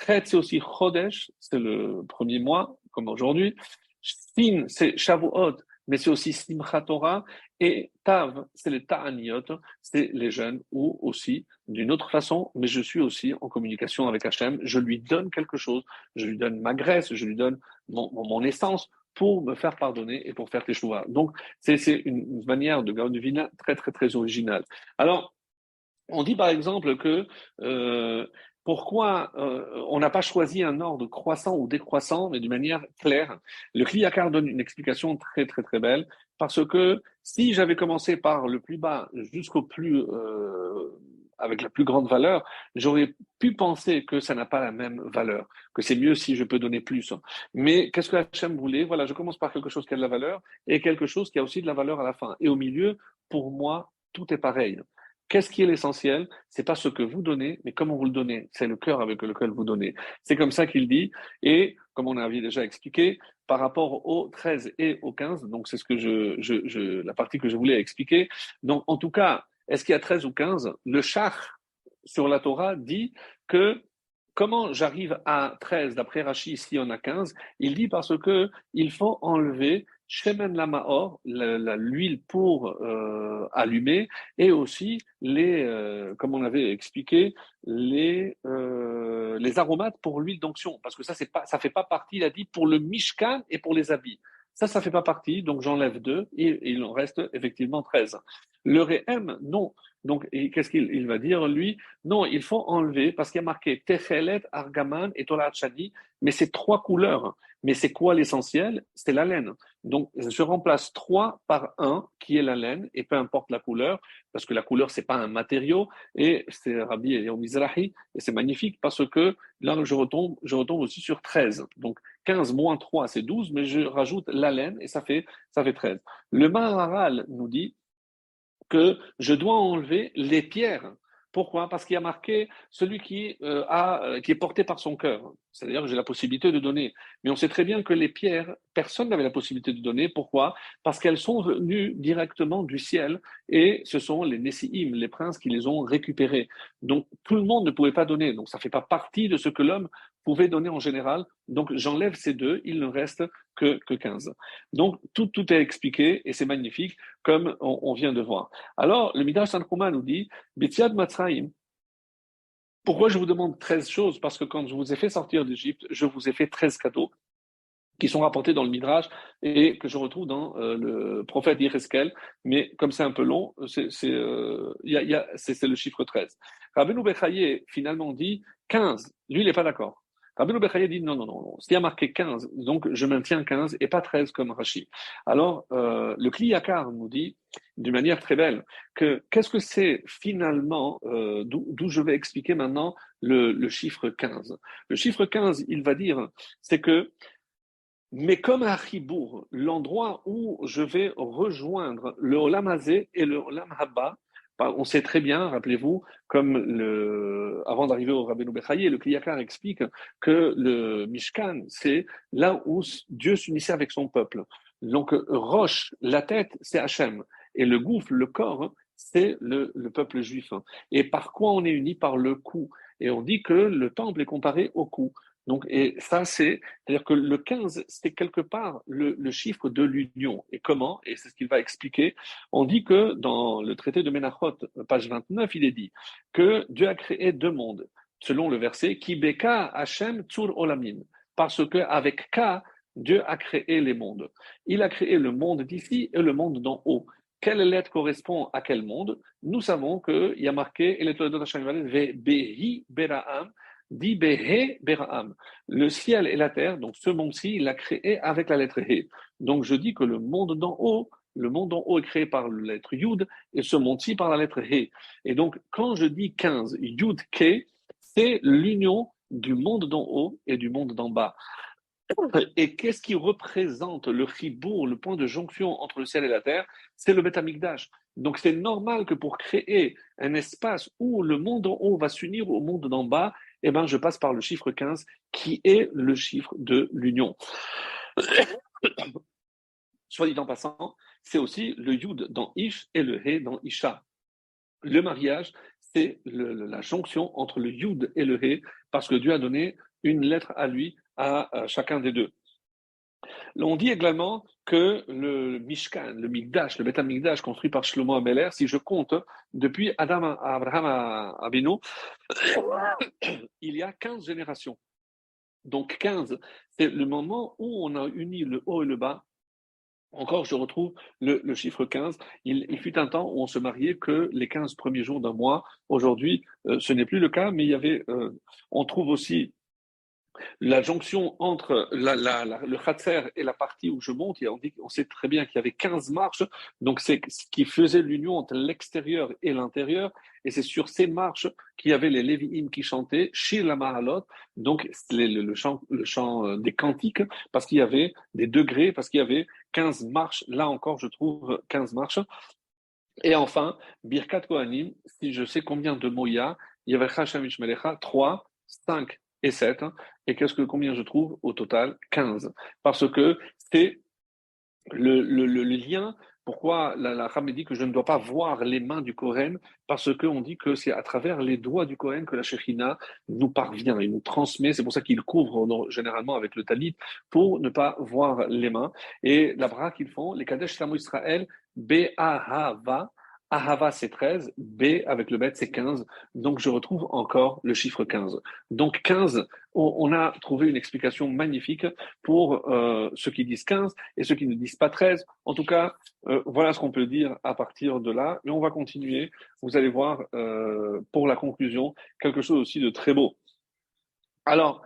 Chet, c'est aussi Chodesh, c'est le premier mois, comme aujourd'hui. Shin, c'est Shavuot, mais c'est aussi Simchat Torah, et Tav, c'est les Ta'aniot, c'est les jeunes, ou aussi d'une autre façon, mais je suis aussi en communication avec Hachem, je lui donne quelque chose, je lui donne ma graisse, je lui donne mon essence pour me faire pardonner et pour faire teshuva. Donc, c'est une manière de Gaon de Vilna très, très, très originale. Alors, on dit par exemple que pourquoi on n'a pas choisi un ordre croissant ou décroissant, mais d'une manière claire. Le Kliyakar donne une explication très très très belle, parce que si j'avais commencé par le plus bas jusqu'au plus avec la plus grande valeur, j'aurais pu penser que ça n'a pas la même valeur, que c'est mieux si je peux donner plus. Mais qu'est-ce que Hachem voulait? Voilà, je commence par quelque chose qui a de la valeur et quelque chose qui a aussi de la valeur à la fin. Et au milieu, pour moi, tout est pareil. Qu'est-ce qui est l'essentiel? C'est pas ce que vous donnez, mais comment vous le donnez. C'est le cœur avec lequel vous donnez. C'est comme ça qu'il dit. Et comme on avait déjà expliqué, par rapport au 13 et au 15, donc c'est ce que la partie que je voulais expliquer. Donc, en tout cas, est-ce qu'il y a 13 ou 15? Le char sur la Torah dit que comment j'arrive à 13 d'après Rashi, ici on a 15, il dit parce que il faut enlever Shemen la Maor, l'huile pour allumer, et aussi comme on avait expliqué, les aromates pour l'huile d'onction, parce que ça fait pas partie, il a dit, pour le Mishkan et pour les habits. Ça fait pas partie, donc j'enlève 2 et il en reste effectivement 13. Le Rehem, non. Donc, qu'est-ce qu'il va dire, lui? Non, il faut enlever, parce qu'il y a marqué Techelet, Argaman et Tolat Shani, mais c'est 3 couleurs. Mais c'est quoi l'essentiel? C'est la laine. Donc, je remplace 3 par un qui est la laine, et peu importe la couleur, parce que la couleur, c'est pas un matériau, et c'est Rabbi Eliyahu Mizrahi, et c'est magnifique parce que là, je retombe aussi sur 13. Donc, 15 moins 3, c'est 12, mais je rajoute la laine, et ça fait 13. Le Maharal nous dit que je dois enlever les pierres. Pourquoi? Parce qu'il y a marqué celui qui est porté par son cœur. C'est-à-dire que j'ai la possibilité de donner. Mais on sait très bien que les pierres, personne n'avait la possibilité de donner. Pourquoi? Parce qu'elles sont venues directement du ciel et ce sont les Nessiim, les princes qui les ont récupérées. Donc tout le monde ne pouvait pas donner. Donc ça ne fait pas partie de ce que l'homme pouvait donner en général. Donc j'enlève ces 2, il ne reste que 15. Donc tout est expliqué et c'est magnifique comme on vient de voir. Alors le Midrash Tanchuma nous dit Betiad Matzraim. Pourquoi je vous demande 13 choses? Parce que quand je vous ai fait sortir d'Égypte, je vous ai fait 13 cadeaux. qui sont rapportés dans le Midrash et que je retrouve dans le prophète Yecheskel, mais comme c'est un peu long, c'est le chiffre 13. Rabbeinu Bechaye finalement dit 15. Lui, il n'est pas d'accord. Rabbeinu Bechaye dit non, non, non, non. S'il y a marqué 15, donc je maintiens 15 et pas 13 comme Rashi. Alors, le Kli Yakar nous dit d'une manière très belle que qu'est-ce que c'est finalement, d'où je vais expliquer maintenant le chiffre 15. Le chiffre 15, il va dire, c'est que mais comme à Chibour, l'endroit où je vais rejoindre le Olam Hazé et le Olam Haba, on sait très bien, rappelez-vous, avant d'arriver au Rabbeinu Bechaye, le Kliyakar explique que le Mishkan, c'est là où Dieu s'unissait avec son peuple. Donc, Roche, la tête, c'est Hachem. Et le gouffre, le corps, c'est le peuple juif. Et par quoi on est uni? Par le cou. Et on dit que le temple est comparé au cou. Donc, et ça, c'est-à-dire que le 15, c'est quelque part le chiffre de l'union. Et comment? Et c'est ce qu'il va expliquer. On dit que dans le traité de Ménachot, page 29, il est dit que Dieu a créé deux mondes, selon le verset, Ki beka Hashem tzur olamim. Parce que avec K, Dieu a créé les mondes. Il a créé le monde d'ici et le monde d'en haut. Quelle lettre correspond à quel monde? Nous savons qu'il y a marqué, et les Toledot Hashem Behi Beraam, dit Behe Beraam. Le ciel et la terre, donc ce monde-ci, il l'a créé avec la lettre He. Donc je dis que le monde d'en haut est créé par la lettre Yud et ce monde-ci par la lettre He. Et donc quand je dis 15, Yud Ke, c'est l'union du monde d'en haut et du monde d'en bas. Et qu'est-ce qui représente le chibour, le point de jonction entre le ciel et la terre? C'est le Beth Amikdash. Donc c'est normal que pour créer un espace où le monde d'en haut va s'unir au monde d'en bas, eh ben, je passe par le chiffre 15 qui est le chiffre de l'union. Soit dit en passant, c'est aussi le Yud dans Ish et le He dans Isha. Le mariage, c'est la jonction entre le Yud et le He parce que Dieu a donné une lettre à lui à chacun des deux. On dit également que le Mishkan, le Mikdash, le Beth Amikdash construit par Shlomo Ameler, si je compte, depuis Adam à Abraham Avinu, il y a 15 générations. Donc 15, c'est le moment où on a uni le haut et le bas. Encore, je retrouve le chiffre 15. Il fut un temps où on se mariait que les 15 premiers jours d'un mois. Aujourd'hui, ce n'est plus le cas, mais on trouve aussi la jonction entre le Khatser et la partie où je monte. On sait très bien qu'il y avait 15 marches, donc c'est ce qui faisait l'union entre l'extérieur et l'intérieur. Et c'est sur ces marches qu'il y avait les Lévi'im qui chantaient Shir la Mahalot, donc le chant des cantiques, parce qu'il y avait des degrés, parce qu'il y avait 15 marches. Là encore, je trouve 15 marches. Et enfin, Birkat Kohanim, si je sais combien de mots il y avait Chashamish Melecha, 3, 5 et 7. Et combien je trouve au total? 15. Parce que c'est le lien. Pourquoi la Rame dit que je ne dois pas voir les mains du Kohen? Parce qu'on dit que c'est à travers les doigts du Kohen que la Shekhinah nous parvient, il nous transmet. C'est pour ça qu'il couvre généralement avec le talit pour ne pas voir les mains. Et la bra qu'ils font, les Kadesh Samo Israël, Be'ahava. Ahava, c'est 13, B avec le bet, c'est 15. Donc, je retrouve encore le chiffre 15. Donc, 15, on a trouvé une explication magnifique pour ceux qui disent 15 et ceux qui ne disent pas 13. En tout cas, voilà ce qu'on peut dire à partir de là. Mais on va continuer. Vous allez voir, pour la conclusion, quelque chose aussi de très beau. Alors,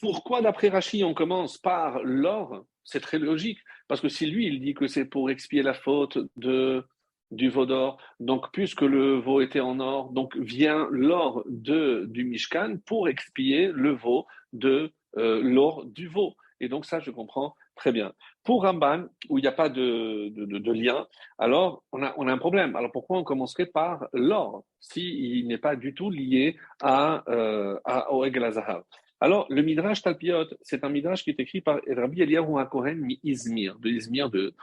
pourquoi, d'après Rashi, on commence par l'or? C'est très logique. Parce que si lui, il dit que c'est pour expier la faute du veau d'or, donc puisque le veau était en or, donc vient l'or du Mishkan pour expier le veau de l'or du veau. Et donc ça, je comprends très bien. Pour Ramban, où il n'y a pas de lien, alors on a un problème. Alors pourquoi on commencerait par l'or, s'il n'est pas du tout lié au Egel HaZahav? Alors, le Midrash Talpiot, c'est un Midrash qui est écrit par Rabbi Eliyahu HaKohen mi-Izmir, de Izmir de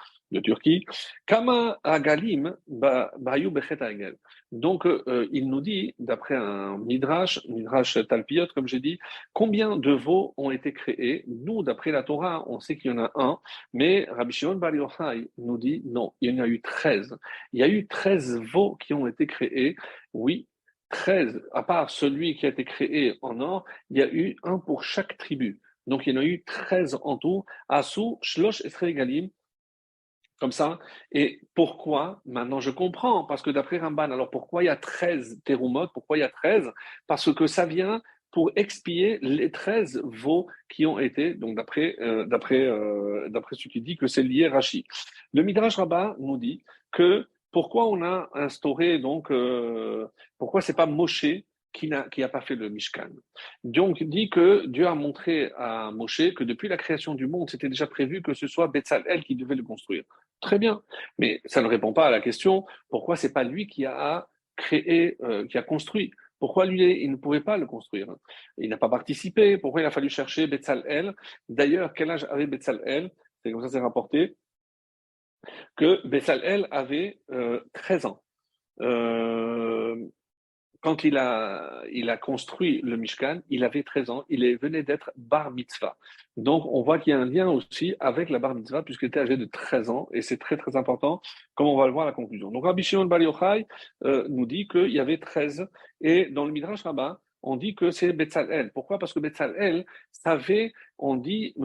Turquie. Kama Agalim Bayu Bechet Hagel. Donc, il nous dit, d'après un Midrash Talpiot, comme j'ai dit, combien de veaux ont été créés. Nous, d'après la Torah, on sait qu'il y en a un, mais Rabbi Shimon Bar Yochai nous dit non, il y en a eu 13. Il y a eu 13 veaux qui ont été créés, oui, 13, à part celui qui a été créé en or, il y a eu un pour chaque tribu. Donc, il y en a eu 13 en tout. Asou, Shlosh, Esrei Galim, comme ça. Et pourquoi? Maintenant, je comprends, parce que d'après Ramban, alors pourquoi il y a 13 terumot? Pourquoi il y a 13? Parce que ça vient pour expier les 13 veaux qui ont été, donc d'après ce qui dit que c'est lié Rashi. Le Midrash Rabbah nous dit que pourquoi on a instauré, donc, pourquoi c'est pas Moshe qui a pas fait le Mishkan. Donc, il dit que Dieu a montré à Moshe que depuis la création du monde, c'était déjà prévu que ce soit Betzalel qui devait le construire. Très bien, mais ça ne répond pas à la question pourquoi c'est pas lui qui a créé, qui a construit. Pourquoi lui, il ne pouvait pas le construire? Il n'a pas participé. Pourquoi il a fallu chercher Betzalel? D'ailleurs, quel âge avait Betzalel? C'est comme ça c'est rapporté que Betzalel avait 13 ans. Euh, Quand il a construit le Mishkan, il avait 13 ans, venait d'être bar mitzvah. Donc, on voit qu'il y a un lien aussi avec la bar mitzvah, puisqu'il était âgé de 13 ans, et c'est très, très important, comme on va le voir à la conclusion. Donc, Rabbi Shimon Bar Yochai nous dit qu'il y avait 13, et dans le Midrash Rabbah, on dit que c'est Betzalel. Pourquoi? Parce que Betzalel savait, on dit,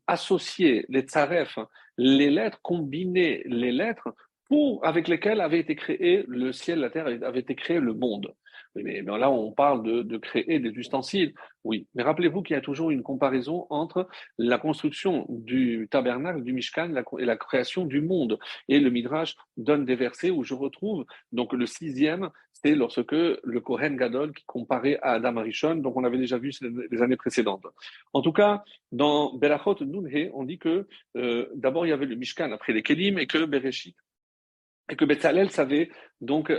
associer les tzaref, les lettres, combiner les lettres, avec lesquelles avait été créé le ciel, la terre, avait été créé le monde. Oui, mais là, on parle de créer des ustensiles. Oui, mais rappelez-vous qu'il y a toujours une comparaison entre la construction du tabernacle, du Mishkan, et la création du monde. Et le Midrash donne des versets où je retrouve, donc le 6e, c'est lorsque le Kohen Gadol qui comparait à Adam Arishon, donc on avait déjà vu les années précédentes. En tout cas, dans Berachot Nunhe, on dit que d'abord il y avait le Mishkan, après les Kelim, et que Betzalel savait donc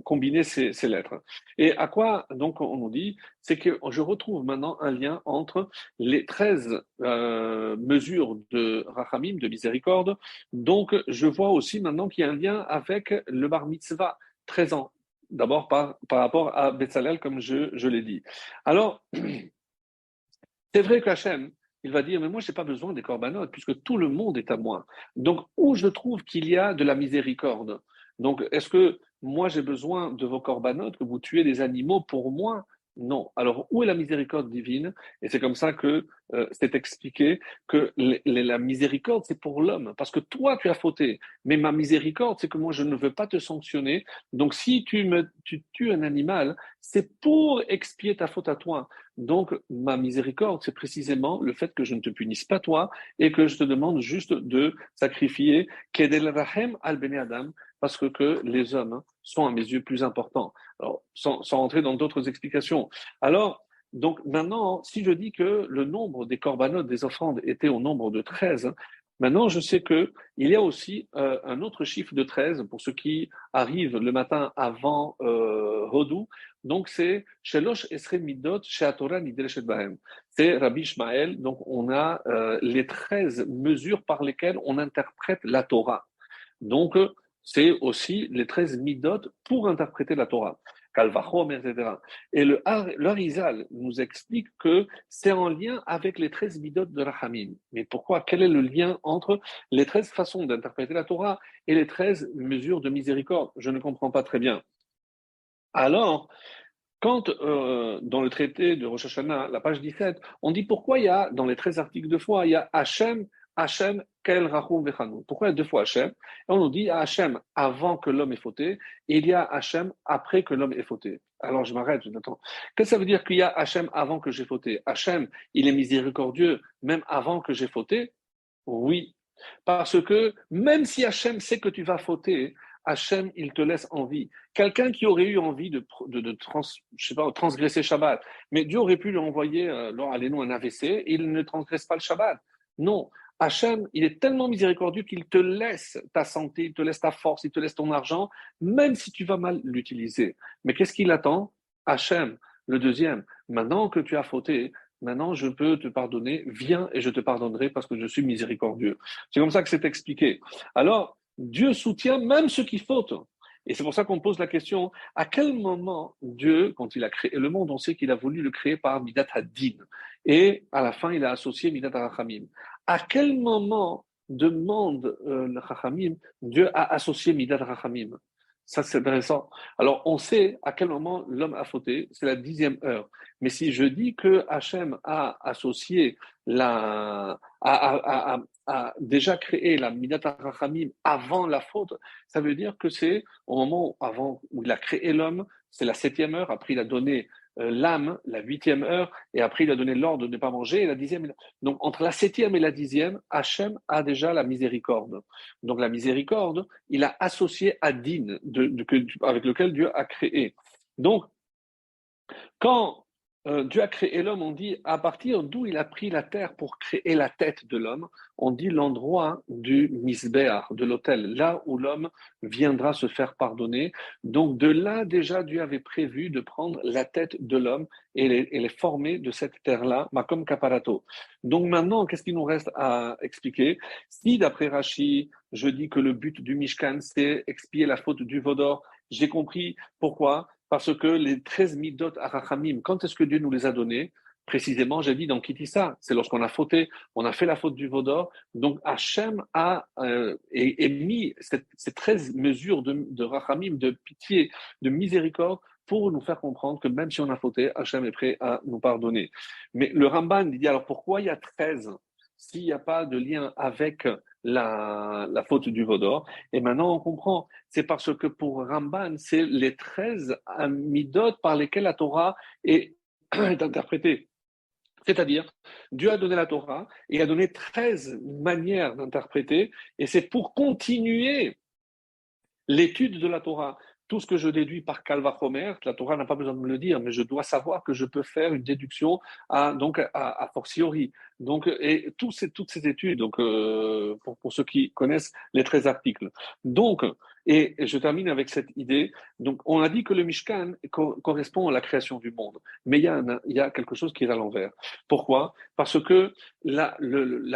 combiner ces lettres. Et à quoi donc on nous dit? C'est que je retrouve maintenant un lien entre les 13 mesures de Rachamim, de miséricorde. Donc je vois aussi maintenant qu'il y a un lien avec le bar mitzvah, 13 ans. D'abord par rapport à Betzalel, comme je l'ai dit. Alors, c'est vrai qu'Hachem, il va dire, mais moi, je n'ai pas besoin des corbanotes, puisque tout le monde est à moi. Donc, où je trouve qu'il y a de la miséricorde? Donc, est-ce que moi, j'ai besoin de vos corbanotes, que vous tuez des animaux pour moi? Non. Alors, où est la miséricorde divine? Et c'est comme ça que c'est expliqué que la miséricorde, c'est pour l'homme. Parce que toi, tu as fauté. Mais ma miséricorde, c'est que moi, je ne veux pas te sanctionner. Donc, si tu tues un animal, c'est pour expier ta faute à toi. Donc, ma miséricorde, c'est précisément le fait que je ne te punisse pas toi et que je te demande juste de sacrifier Kedel Rahem al Bene Adam, parce que les hommes sont à mes yeux plus importants. Alors, sans rentrer dans d'autres explications. Alors, donc maintenant, si je dis que le nombre des corbanotes, des offrandes, était au nombre de 13, maintenant je sais qu'il y a aussi un autre chiffre de 13 pour ceux qui arrivent le matin avant Hodou. Donc c'est Shelosh Esrei Midot Sheatorah Nidreshet Bahem. C'est Rabbi Ishmael. Donc on a les 13 mesures par lesquelles on interprète la Torah. Donc c'est aussi les 13 midot pour interpréter la Torah. Kalvachom, etc. Et le Harizal nous explique que c'est en lien avec les 13 midot de Rachamim. Mais pourquoi? Quel est le lien entre les 13 façons d'interpréter la Torah et les 13 mesures de miséricorde? Je ne comprends pas très bien. Alors, quand dans le traité de Rosh Hashanah, la page 17, on dit pourquoi il y a, dans les 13 articles de foi, il y a Hachem, Hachem, Kel, Rachum, Vechanu. Pourquoi il y a deux fois Hachem? Et on nous dit Hachem avant que l'homme ait fauté, et il y a Hachem après que l'homme ait fauté. Alors je m'arrête, je m'attends. Qu'est-ce que ça veut dire qu'il y a Hachem avant que j'ai fauté? Hachem, il est miséricordieux même avant que j'ai fauté? Oui. Parce que même si Hachem sait que tu vas fauter, Hachem, il te laisse en vie. Quelqu'un qui aurait eu envie je sais pas, transgresser Shabbat, mais Dieu aurait pu lui envoyer, allez-nous, un AVC, et il ne transgresse pas le Shabbat. Non. Hachem, il est tellement miséricordieux qu'il te laisse ta santé, il te laisse ta force, il te laisse ton argent, même si tu vas mal l'utiliser. Mais qu'est-ce qu'il attend? Hachem, le deuxième. Maintenant que tu as fauté, maintenant je peux te pardonner, viens et je te pardonnerai parce que je suis miséricordieux. C'est comme ça que c'est expliqué. Alors, Dieu soutient même ceux qui fautent. Et c'est pour ça qu'on pose la question, à quel moment Dieu, quand il a créé le monde, on sait qu'il a voulu le créer par Midat Hadin. Et à la fin, il a associé Midat Rachamim. À quel moment demande le Rachamim, Dieu a associé Midat Rachamim? Ça, c'est intéressant. Alors, on sait à quel moment l'homme a fauté, c'est la 10e heure. Mais si je dis que Hachem a associé a déjà créé la Midat HaRachamim avant la faute, ça veut dire que c'est au moment avant où il a créé l'homme, c'est la 7e heure, après il a donné l'âme, la 8e heure, et après il a donné l'ordre de ne pas manger, et la 10e. Donc, entre la 7e et la 10e, Hachem a déjà la miséricorde. Donc, la miséricorde, il a associé à Din, avec lequel Dieu a créé. Donc, quand Dieu a créé l'homme, on dit à partir d'où il a pris la terre pour créer la tête de l'homme, on dit l'endroit du misbéach, de l'autel, là où l'homme viendra se faire pardonner. Donc de là déjà Dieu avait prévu de prendre la tête de l'homme et les former de cette terre-là, makom kaparato. Donc maintenant, qu'est-ce qu'il nous reste à expliquer? Si d'après Rashi, je dis que le but du Mishkan, c'est expier la faute du Vaudor, j'ai compris pourquoi. Parce que les 13 midot arachamim, quand est-ce que Dieu nous les a donnés? Précisément, j'ai dit dans Kitissa, c'est lorsqu'on a fauté, on a fait la faute du Vaudor. Donc Hachem a émis ces 13 mesures de rachamim, de pitié, de miséricorde, pour nous faire comprendre que même si on a fauté, Hachem est prêt à nous pardonner. Mais le Ramban dit alors pourquoi il y a 13 s'il n'y a pas de lien avec la faute du Vaudor? Et maintenant on comprend. C'est parce que pour Ramban, c'est les 13 midot par lesquels la Torah est interprétée. C'est-à-dire, Dieu a donné la Torah et a donné 13 manières d'interpréter, et c'est pour continuer l'étude de la Torah. Tout ce que je déduis par Kalvachomer, la Torah n'a pas besoin de me le dire, mais je dois savoir que je peux faire une déduction à fortiori. Donc, et toutes ces études, donc, pour ceux qui connaissent les 13 articles. Donc, et je termine avec cette idée. Donc, on a dit que le Mishkan correspond à la création du monde. Mais il y a quelque chose qui est à l'envers. Pourquoi? Parce que la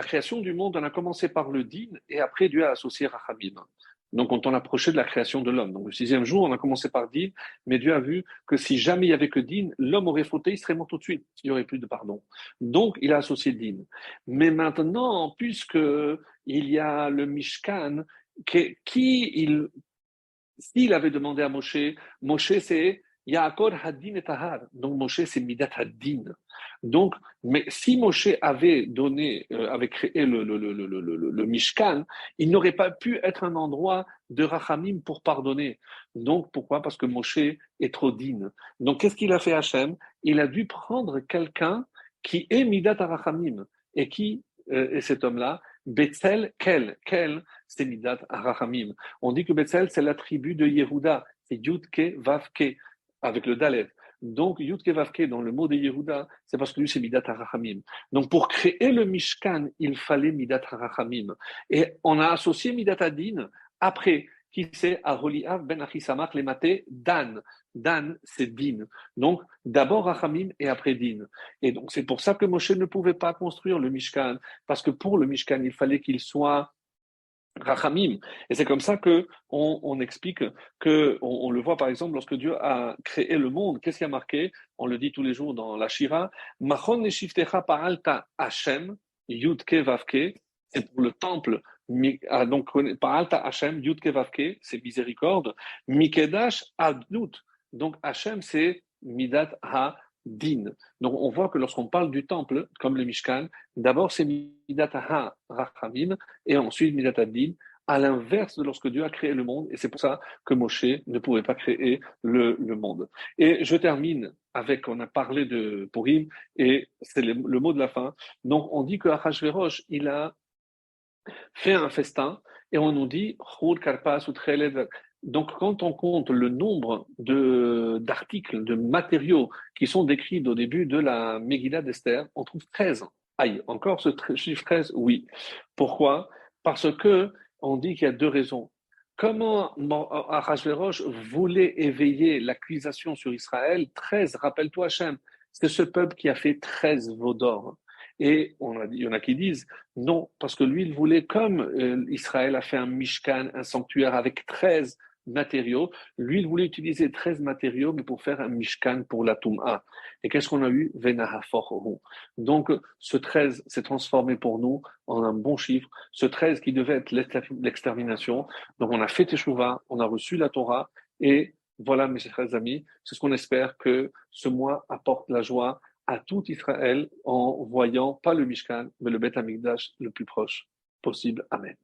création du monde, on a commencé par le Din et après Dieu a associé Rachamim. Donc, quand on approchait de la création de l'homme. Donc, le 6e jour, on a commencé par Din, mais Dieu a vu que si jamais il y avait que Din, l'homme aurait fauté, il serait mort tout de suite. Il n'y aurait plus de pardon. Donc, il a associé Din. Mais maintenant, puisque il y a le Mishkan, s'il avait demandé à Moshe, Moshe c'est Yaakov Hadin et Tahar. Donc Moshe c'est Midat Hadin. Donc, mais si Moshe avait avait créé le Mishkan, il n'aurait pas pu être un endroit de Rachamim pour pardonner. Donc pourquoi? Parce que Moshe est trop din. Donc qu'est-ce qu'il a fait Hachem? Il a dû prendre quelqu'un qui est Midat Rachamim et qui est cet homme-là. Betzel, Kel, c'est Midat Rachamim. On dit que Betzel, c'est la tribu de Yehuda. C'est Yudke Vavke, avec le Dalet. Donc, Yudke Vavke, dans le mot de Yehuda, c'est parce que lui, c'est Midat HaRachamim. Donc, pour créer le Mishkan, il fallait Midat HaRachamim. Et on a associé Midat Adin après, qui c'est Aholiav ben Achisamach Lemate Dan. Dan, c'est Din. Donc, d'abord Rachamim et après Din. Et donc, c'est pour ça que Moshe ne pouvait pas construire le Mishkan, parce que pour le Mishkan, il fallait qu'il soit Rachamim. Et c'est comme ça que on explique que on le voit par exemple lorsque Dieu a créé le monde. Qu'est-ce qui a marqué? On le dit tous les jours dans la Shira. Machon neshiftecha pa'alta Hashem Yudke Vavke. C'est pour le temple. Donc pa'alta Hashem Yudke Vavke, c'est miséricorde. Mikedash Adnut. Donc Hashem c'est Midat Ha Din. Donc on voit que lorsqu'on parle du temple, comme le Mishkan, d'abord c'est Midat Ha Rachamim et ensuite Midat Din, à l'inverse de lorsque Dieu a créé le monde, et c'est pour ça que Moshe ne pouvait pas créer le monde. Et je termine avec, on a parlé de Purim, et c'est le mot de la fin. Donc on dit que Achashverosh, il a fait un festin, et on nous dit, Chod Karpas ou Trelev. Donc, quand on compte le nombre d'articles, de matériaux qui sont décrits au début de la Megillah d'Esther, on trouve 13. Aïe, encore ce chiffre 13? Oui. Pourquoi? Parce que on dit qu'il y a deux raisons. Comment Ahasuerus voulait éveiller l'accusation sur Israël? 13, rappelle-toi Hachem, c'est ce peuple qui a fait 13 veaux d'or. Et il y en a qui disent non, parce que lui, il voulait, comme Israël a fait un Mishkan, un sanctuaire avec 13 matériaux. Lui, il voulait utiliser 13 matériaux, mais pour faire un Mishkan pour la Toum'a. Et qu'est-ce qu'on a eu? Venahaforhu. Donc, ce 13 s'est transformé pour nous en un bon chiffre. Ce 13 qui devait être l'extermination. Donc, on a fait Teshuvah, on a reçu la Torah, et voilà, mes chers amis, c'est ce qu'on espère que ce mois apporte la joie à tout Israël en voyant pas le Mishkan, mais le Beth Amikdash le plus proche possible. Amen.